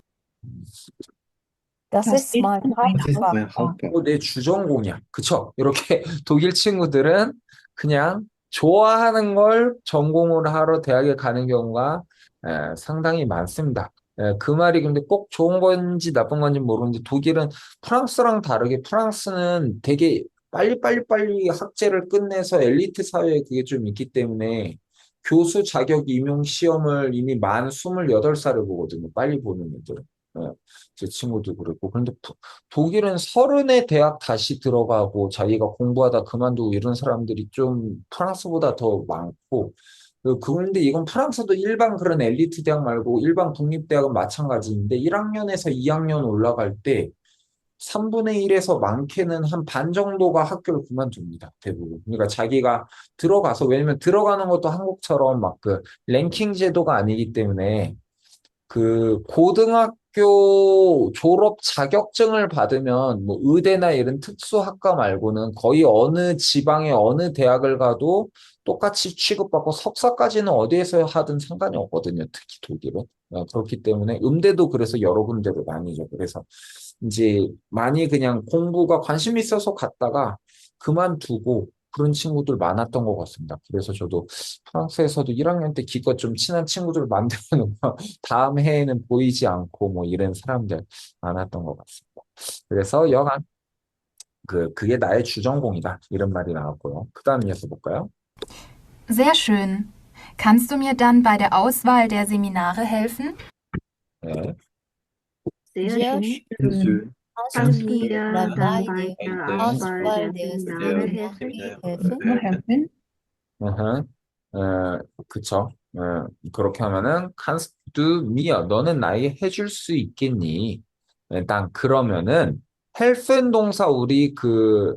Das ist mein Das ist Hauptfach. mein Hauptfach. 내 주전공이야. 그쵸? 이렇게 독일 친구들은 그냥 좋아하는 걸 전공으로 하러 대학에 가는 경우가 상당히 많습니다. 그 말이 근데 꼭 좋은 건지 나쁜 건지 모르는데 독일은 프랑스랑 다르게 프랑스는 되게 빨리 학제를 끝내서 엘리트 사회에 그게 좀 있기 때문에 교수 자격 임용 시험을 이미 만 28살에 보거든요. 빨리 보는 애들은. 예, 제 친구도 그랬고. 그런데 독일은 30에 대학 다시 들어가고 자기가 공부하다 그만두고 이런 사람들이 좀 프랑스보다 더 많고, 그런데 이건 프랑스도 일반 그런 엘리트 대학 말고 일반 국립대학은 마찬가지인데 1학년에서 2학년 올라갈 때 3분의 1에서 많게는 한 반 정도가 학교를 그만둡니다. 대부분. 그러니까 자기가 들어가서, 왜냐면 들어가는 것도 한국처럼 막 그 랭킹 제도가 아니기 때문에 그 고등학교 졸업 자격증을 받으면 뭐 의대나 이런 특수학과 말고는 거의 어느 지방의 어느 대학을 가도 똑같이 취급받고 석사까지는 어디에서 하든 상관이 없거든요. 특히 독일은. 그렇기 때문에 음대도 그래서 여러 군데로 나뉘죠. 그래서 이제 많이 그냥 공부가 관심 있어서 갔다가 그만두고 그런 친구들 많았던 것 같습니다. 그래서 저도 프랑스에서도 1학년 때 기껏 좀 친한 친구들 만들어 놓고 다음 해에는 보이지 않고 뭐 이런 사람들 많았던 것 같습니다. 그래서 여간 그게 나의 주전공이다 이런 말이 나왔고요. 그 다음 이어서 볼까요? Sehr schön. Kannst du mir dann bei der Auswahl der Seminare helfen? 네. Sehr schön. Schön. Kannst du mir dann dann bei bei der der Auswahl der Auswahl der Seminare Seminare helfen? helfen? 으흠. 그쵸. 그렇게 하면은 kannst du mir 너는 나에게 해줄 수 있겠니? 일단 그러면은 help는 동사 우리 그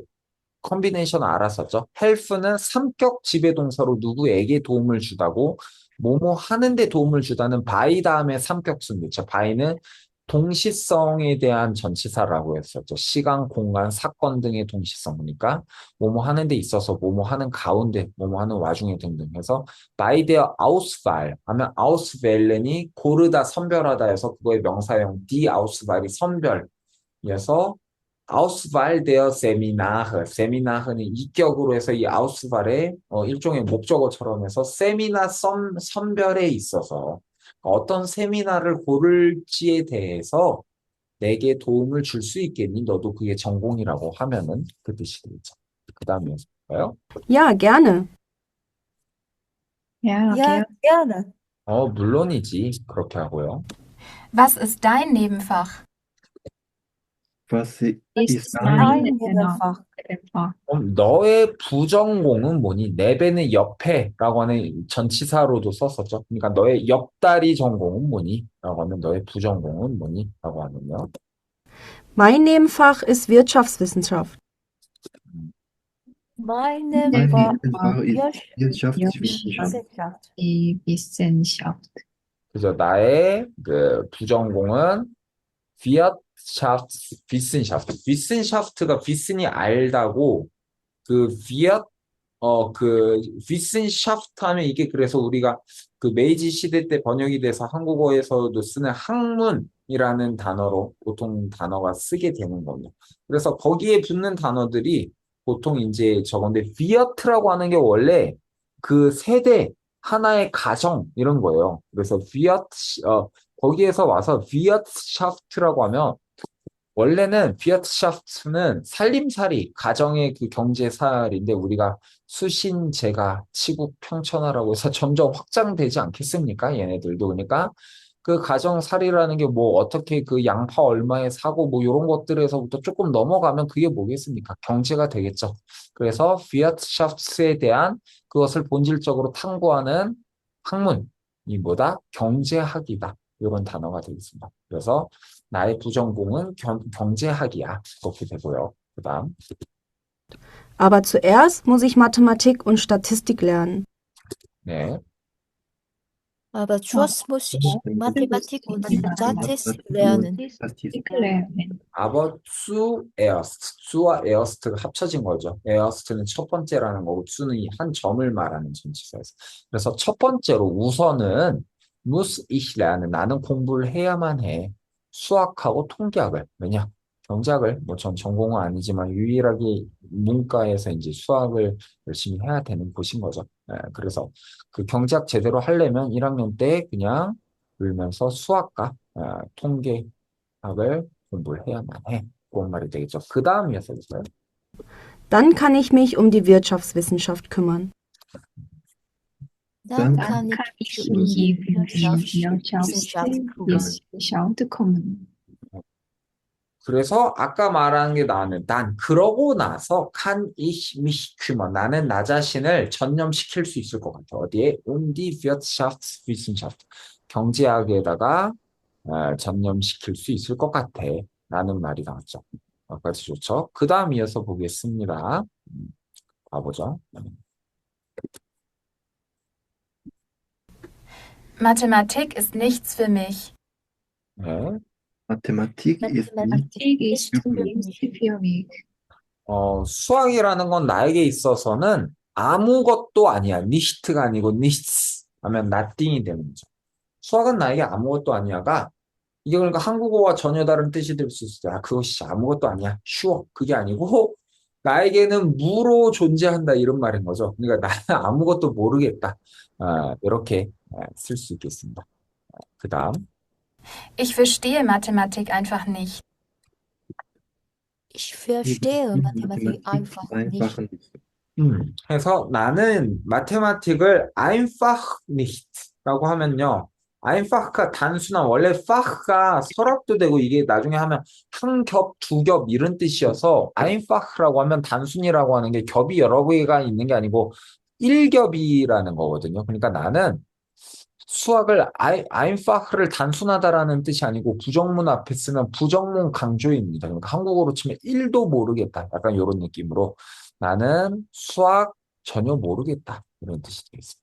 컨비네이션 알았었죠? help는 삼격 지배동사로 누구에게 도움을 주다고 뭐뭐 하는데 도움을 주다는 by 다음에 삼격순 넣죠. by는 동시성에 대한 전치사라고 했었죠. 시간, 공간, 사건 등의 동시성이니까 뭐뭐 하는 데 있어서 뭐뭐 하는 가운데 뭐뭐 하는 와중에 등등 해서 by der Auswahl 하면 Auswählen이 고르다 선별하다 해서 그거의 명사형 die Auswahl이 선별이어서 Auswahl der Seminare, 세미나흐는 이격으로 해서 이 아우스발의 일종의 목적어처럼 해서 세미나 선별에 있어서 어떤 세미나를 고를지에 대해서 내게 도움을 줄 수 있겠니? 너도 그게 전공이라고 하면은 그 뜻이 되겠죠. 그 다음에 볼까요? Ja, gerne. Ja, Ja, gerne. 물론이지. 그렇게 하고요. Was ist dein Nebenfach? Was ist ist Ein dein Nebenfach. Nebenfach. 그럼 너의 부전공은 뭐니? 내 배는 옆에라고 하는 전치사로도 썼었죠. 그러니까 너의 옆다리 전공은 뭐니? 라고 하면 너의 부전공은 뭐니? 라고 하면요. Mein Nebenfach ist Wirtschaftswissenschaft. Mein Mein Nebenfach Nebenfach ist Wirtschaftswissenschaft. Wirtschaftswissenschaft. Die Wissenschaft. 그래서 나의 그 부전공은 Wirtschaftswissenschaft. Wissenschaft가 Wissen이 알다고 그 Wissenschaft 하면 이게 그래서 우리가 그 메이지 시대 때 번역이 돼서 한국어에서도 쓰는 학문이라는 단어로 보통 단어가 쓰게 되는 겁니다. 그래서 거기에 붙는 단어들이 보통 이제 저건데 Wirt라고 하는 게 원래 그 세대 하나의 가정 이런 거예요. 그래서 거기에서 와서 Wirtschaft라고 하면 원래는 비어트샤프트는 살림살이, 가정의 그 경제살인데 우리가 수신제가, 치국 평천하라고 해서 점점 확장되지 않겠습니까? 얘네들도. 그러니까 그 가정살이라는 게 뭐 어떻게 그 양파 얼마에 사고 뭐 이런 것들에서부터 조금 넘어가면 그게 뭐겠습니까? 경제가 되겠죠. 그래서 비어트샤프트에 대한 그것을 본질적으로 탐구하는 학문이 뭐다? 경제학이다. 이런 단어가 되겠습니다. 그래서 나의 부전공은 경제학이야. 그렇게 되고요. 그 다음. Aber zuerst muss ich Mathematik und Statistik lernen. 네. Aber zuerst muss ich Mathematik und Statistik lernen. Statistik. lernen. Aber zuerst. zu와 erst가 합쳐진 거죠. erst는 첫 번째라는 거고 zu는 이 한 점을 말하는 전치사에서. 그래서 첫 번째로 우선은 muss ich lernen. 나는 공부를 해야만 해. 수학하고 통계학을. 왜냐? 경제학을 뭐 전 전공은 아니지만 유일하게 문과에서 이제 수학을 열심히 해야 되는 곳인 거죠. 그래서 그 경제학 제대로 하려면 1학년 때 그냥 울면서 수학과 통계학을 공부를 해야만 해. 그런 말이 되겠죠. 그 다음이었어요. Dann kann ich mich um die Wirtschaftswissenschaft kümmern. Dann Dann kann kann ich ich mich um mich die um die Wirtschaftswissenschaft kümmern. Wirtschaftswissenschaft kümmern. 그래서 아까 말한 게 나는 난 그러고 나서 kann ich mich kümmern. 나는 나 자신을 전념시킬 수 있을 것 같아. 어디에? Um die Wirtschaftswissenschaft. 경제학에다가 전념시킬 수 있을 것 같아. 라는 말이 나왔죠. 여기까지 좋죠. 그 다음 이어서 보겠습니다. 봐보죠. Mathematik ist nichts für mich. 네. Mathematik ist nicht Mathematik ist für mich. nicht für mich. 수학이라는 건 나에게 있어서는 아무것도 아니야. nicht가 아니고 nichts 하면 nothing이 되는 거죠. 수학은 나에게 아무것도 아니야가 이게 그러니까 한국어와 전혀 다른 뜻이 될 수 있어요. 그것이 아무것도 아니야. 쉬워. 그게 아니고 나에게는 무로 존재한다 이런 말인 거죠. 그러니까 나는 아무것도 모르겠다. 이렇게 쓸 수 있겠습니다. 그 다음 Ich verstehe Mathematik einfach nicht. Ich verstehe Mathematik einfach nicht. 해서 나는 마테마틱을 einfach nicht라고 하면요. einfach가 단순한 원래 fach가 서랍도 되고 이게 나중에 하면 한 겹, 두 겹 이런 뜻이어서 einfach라고 하면 단순이라고 하는 게 겹이 여러 개가 있는 게 아니고 일겹이라는 거거든요. 그러니까 나는 수학을 einfach를 단순하다라는 뜻이 아니고 부정문 앞에 쓰면 부정문 강조입니다. 그러니까 한국어로 치면 1도 모르겠다. 약간 이런 느낌으로 나는 수학 전혀 모르겠다. 이런 뜻이 되겠습니다.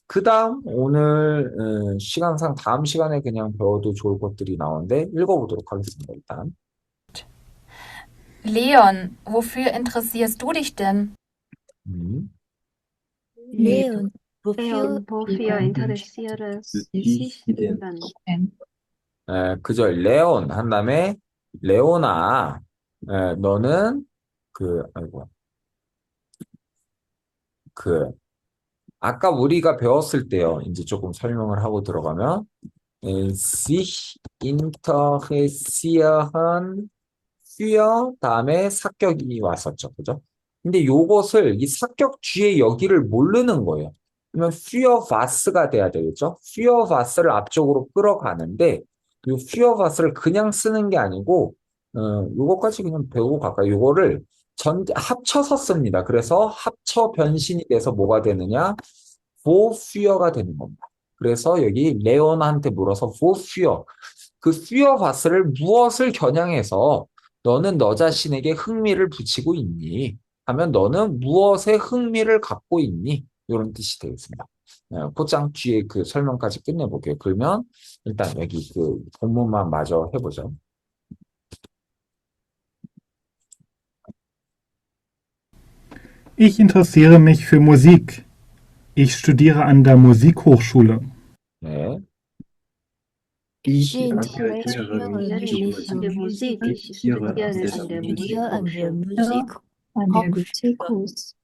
그 다음 오늘 시간상 다음 시간에 그냥 배워도 좋을 것들이 나오는데 읽어보도록 하겠습니다. 일단 Leon, wofür interessierst du dich denn? Leon, Leon, wofür interessiert sich denn? 그죠? 레온 한 다음에 레오나 너는 아까 우리가 배웠을 때요. 이제 조금 설명을 하고 들어가면 sich interessieren für 다음에 사격이 왔었죠. 그죠? 근데 요것을 이 사격 뒤에 여기를 모르는 거예요. 그러면 für was가 돼야 되겠죠? für was를 앞쪽으로 끌어가는데 이 für was를 그냥 쓰는 게 아니고 요거까지 그냥 배우고 갈까요? 요거를 합쳐서 씁니다. 그래서 합쳐 변신이 돼서 뭐가 되느냐? wofür가 되는 겁니다. 그래서 여기 레온한테 물어서 wofür 그 für was를 무엇을 겨냥해서 너는 너 자신에게 흥미를 붙이고 있니? 하면 너는 무엇에 흥미를 갖고 있니? 이런 뜻이 되겠습니다. 포장 뒤에 그 설명까지 끝내볼게요. 그러면 일단 여기 그 본문만 마저 해보죠. Ich interessiere mich für Musik. Ich studiere an der Musikhochschule. 네. Ich Sie engagiere interessieren mich mich für für Musik. Musik. Ich studiere an der Studiere an der Musikhochschule. An der Musikhochschule.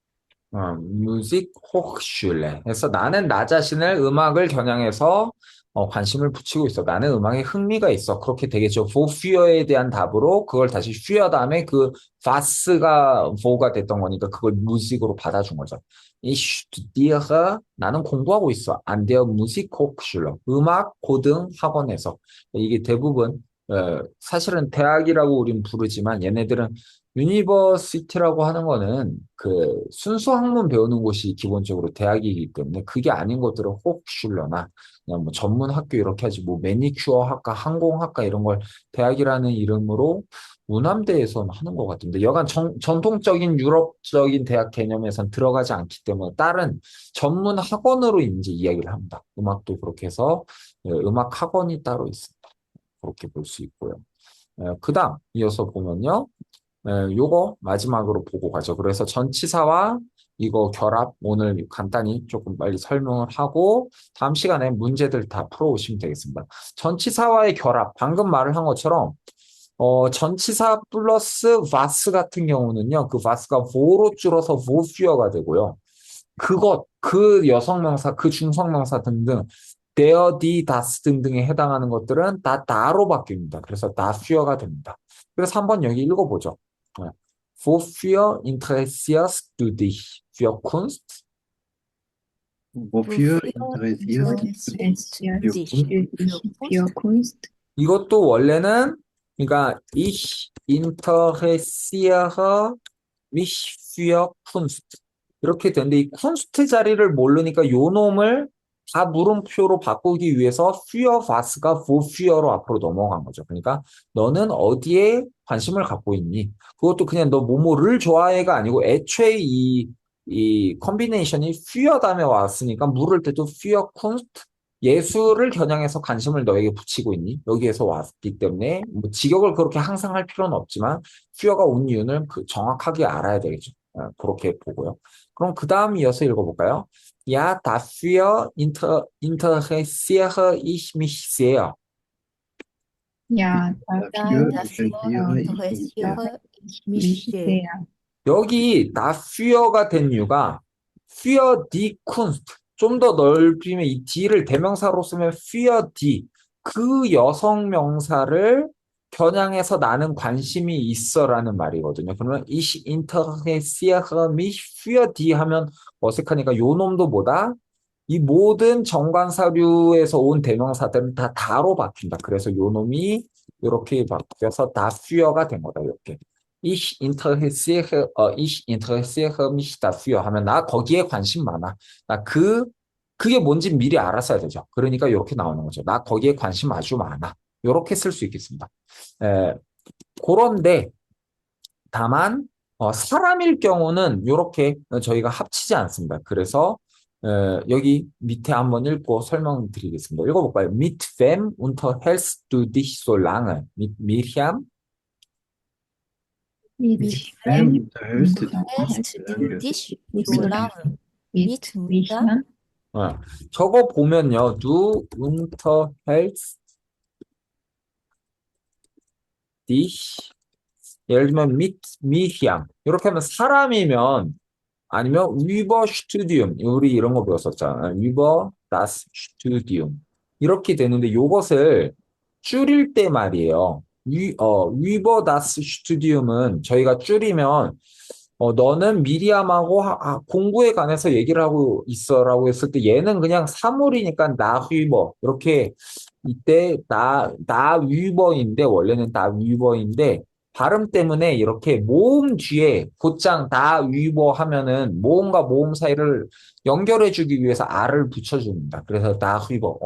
뮤직 호크슐레. 그래서 나는 나 자신을 음악을 겨냥해서 관심을 붙이고 있어. 나는 음악에 흥미가 있어. 그렇게 되겠죠. wofür에 대한 답으로 그걸 다시 für 다음에 그 was가 wo가 됐던 거니까 그걸 무직으로 받아준 거죠. Ich studiere 나는 공부하고 있어. an der Musikhochschule 음악 고등 학원에서. 이게 대부분 사실은 대학이라고 우린 부르지만 얘네들은 유니버시티라고 하는 거는 그 순수 학문 배우는 곳이 기본적으로 대학이기 때문에 그게 아닌 것들은 호크슐러나 그냥 뭐 전문 학교 이렇게 하지 뭐 매니큐어 학과, 항공학과 이런 걸 대학이라는 이름으로 우남대에서는 하는 것 같은데 여간 전통적인 유럽적인 대학 개념에선 들어가지 않기 때문에 다른 전문 학원으로 이제 이야기를 합니다. 음악도 그렇게 해서 음악 학원이 따로 있습니다. 그렇게 볼 수 있고요. 그 다음 이어서 보면요. 요거 마지막으로 보고 가죠. 그래서 전치사와 이거 결합 오늘 간단히 조금 빨리 설명을 하고 다음 시간에 문제들 다 풀어오시면 되겠습니다. 전치사와의 결합 방금 말을 한 것처럼 전치사 플러스 was 같은 경우는요. 그 was가 wo로 줄어서 woführ가 되고요. 그 여성명사, 그 중성명사 등등 der, die, das 등등에 해당하는 것들은 다 da로 바뀝니다. 그래서 daführ가 됩니다. 그래서 한번 여기 읽어보죠. Wofür interessierst du dich für Kunst? Wofür Wofür interessierst du interessierst dich du für dich Kunst? für Kunst? 이것도 원래는 그러니까 ich interessiere mich für Kunst 이렇게 되는데 이 쿤스트 자리를 모르니까 요 놈을 다 물음표로 바꾸기 위해서 für was가 wofür로 앞으로 넘어간 거죠. 그러니까 너는 어디에 관심을 갖고 있니? 그것도 그냥 너 뭐뭐를 좋아해가 아니고 애초에 이 컨비네이션이 für 다음에 왔으니까 물을 때도 für Kunst 예술을 겨냥해서 관심을 너에게 붙이고 있니? 여기에서 왔기 때문에 뭐 직역을 그렇게 항상 할 필요는 없지만 fü여가 온 이유는 정확하게 알아야 되겠죠. 그렇게 보고요. 그럼 그 다음 이어서 읽어볼까요? Ja, dafür interessiere ich mich sehr. Ja, Dafür dafür interessiere ich mich sehr. interessiere ich mich sehr. 여기 dafür가 된 이유가 für die Kunst 좀 더 넓히면 이 d를 대명사로 쓰면 für die 그 여성 명사를 겨냥해서 나는 관심이 있어라는 말이거든요. 그러면 ich interessiere mich für die 하면 어색하니까 요 놈도 뭐다? 이 모든 정관사류에서 온 대명사들은 다 다로 바뀐다. 그래서 요 놈이 이렇게 바뀌어서 daführ가 된 거다. 이렇게. ich interessiere mich dafür 하면 나 거기에 관심 많아. 나 그게 뭔지 미리 알았어야 되죠. 그러니까 이렇게 나오는 거죠. 나 거기에 관심 아주 많아. 이렇게 쓸 수 있겠습니다. 그런데 다만 사람일 경우는 이렇게 저희가 합치지 않습니다. 그래서 여기 밑에 한번 읽고 설명드리겠습니다. 읽어볼까요? Mit wem unterhältst du dich so lange? Mit Miriam? Mit Wem wem unterhältst du Hältst du dich dich Mit so wem? lange? mit Mit Micha? 저거 보면요. Du unterhältst dich 예를 들면 mit Miriam 이렇게 하면 사람이면 아니면 über Studium 우리 이런 거 배웠었잖아요. über das Studium 이렇게 되는데 이것을 줄일 때 말이에요. über das Studium은 저희가 줄이면 너는 미리암하고 공부에 관해서 얘기를 하고 있어라고 했을 때 얘는 그냥 사물이니까 나 휘버 이렇게 이때 나 휘버인데 원래는 나 휘버인데 발음 때문에 이렇게 모음 뒤에 곧장 다 휘버 하면은 모음과 모음 사이를 연결해주기 위해서 r을 붙여줍니다. 그래서 나 휘버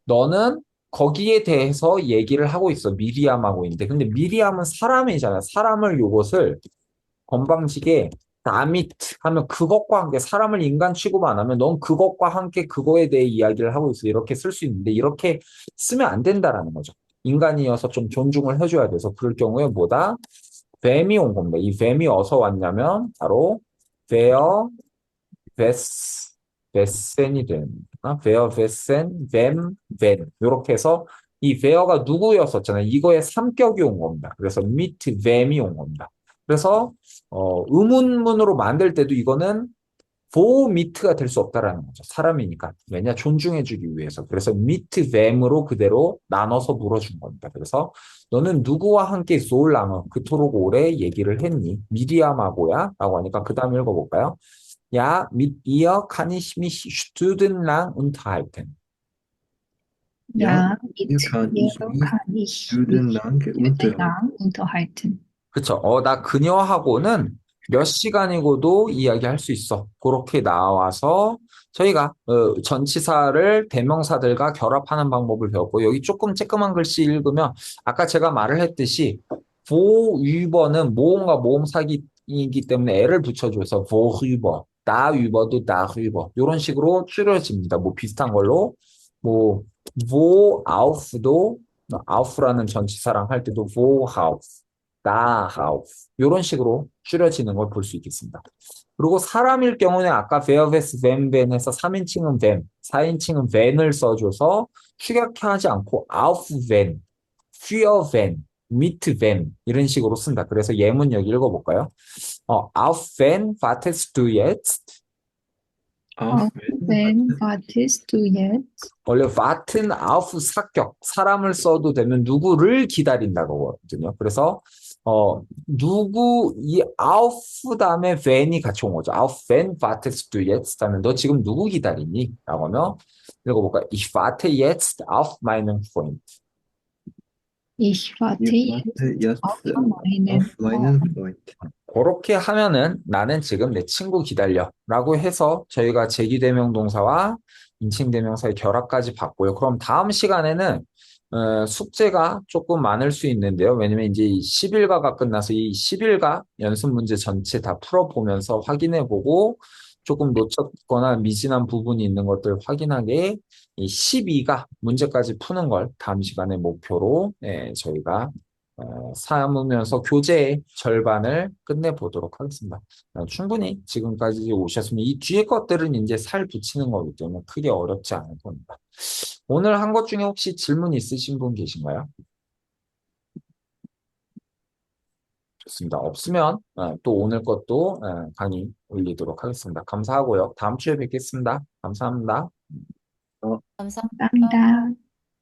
너는 거기에 대해서 얘기를 하고 있어. 미리암하고 있는데 근데 미리암은 사람이잖아. 사람을 요것을 건방지게 damit 하면 그것과 함께 사람을 인간 취급 안 하면 넌 그것과 함께 그거에 대해 이야기를 하고 있어. 이렇게 쓸 수 있는데 이렇게 쓰면 안 된다라는 거죠. 인간이어서 좀 존중을 해줘야 돼서 그럴 경우에 뭐다? 뱀이 온 겁니다. 이 뱀이 어디서 왔냐면 바로 wer wessen이 됩니다. wer wessen, wem, wen 이렇게 해서 이 where가 누구였었잖아요. 이거의 삼격이 온 겁니다. 그래서 mit wem이 온 겁니다. 그래서 의문문으로 만들 때도 이거는 wo mit가 될 수 없다라는 거죠. 사람이니까. 왜냐? 존중해주기 위해서. 그래서 mit wem으로 그대로 나눠서 물어준 겁니다. 그래서 너는 누구와 함께 so lange 그토록 오래 얘기를 했니? 미리암하고야? 라고 하니까 그 다음 읽어볼까요? Ja, mit ihr kann ich mich stundenlang unterhalten. Ja, mit hier kann ich ihr mich kann ich stundenlang stundenlang unterhalten. 그쵸. 나 그녀하고는 몇 시간이고도 이야기할 수 있어. 그렇게 나와서 저희가 전치사를 대명사들과 결합하는 방법을 배웠고 여기 조금 쬐끄만 글씨 읽으면 아까 제가 말을 했듯이 vorüber는 모음과 모음 사기이기 때문에 애를 붙여줘서 vorüber, darüber도 darüber 이런 식으로 줄여집니다. 뭐 비슷한 걸로 뭐 woauf도 auf라는 전치사랑 할 때도 woauf Darauf 이런 식으로 줄여지는 걸 볼 수 있겠습니다. 그리고 사람일 경우는 아까 wer, wes, wem, wen에서 3인칭은 wem, 4인칭은 when을 써줘서 축약하지 않고 auf wen, für wen, mit wem 이런 식으로 쓴다. 그래서 예문 여기 읽어볼까요? Auf wen wartest du jetzt? Auf wen wartest du jetzt? 원래 warten auf 사격, 사람을 써도 되면 누구를 기다린다거든요. 그래서 이 auf 다음에 when이 같이 온 거죠. Auf wen wartest du jetzt? 하면 너 지금 누구 기다리니? 라고 하면 읽어볼까? Ich warte jetzt auf meinen Freund. Ich warte Ich jetzt warte jetzt auf meinen auf meinen Freund. 그렇게 하면은 나는 지금 내 친구 기다려 라고 해서 저희가 제기대명 동사와 인칭대명사의 결합까지 봤고요. 그럼 다음 시간에는 숙제가 조금 많을 수 있는데요. 왜냐면 이제 이 10일가가 끝나서 이 10일가 연습 문제 전체 다 풀어보면서 확인해보고 조금 놓쳤거나 미진한 부분이 있는 것들 확인하게 이 12가 문제까지 푸는 걸 다음 시간에 목표로 저희가 삼으면서 교재의 절반을 끝내보도록 하겠습니다. 충분히 지금까지 오셨으면 이 뒤에 것들은 이제 살 붙이는 거기 때문에 크게 어렵지 않을 겁니다. 오늘 한 것 중에 혹시 질문 있으신 분 계신가요? 좋습니다. 없으면 또 오늘 것도 강의 올리도록 하겠습니다. 감사하고요. 다음 주에 뵙겠습니다. 감사합니다. 감사합니다. 감사합니다.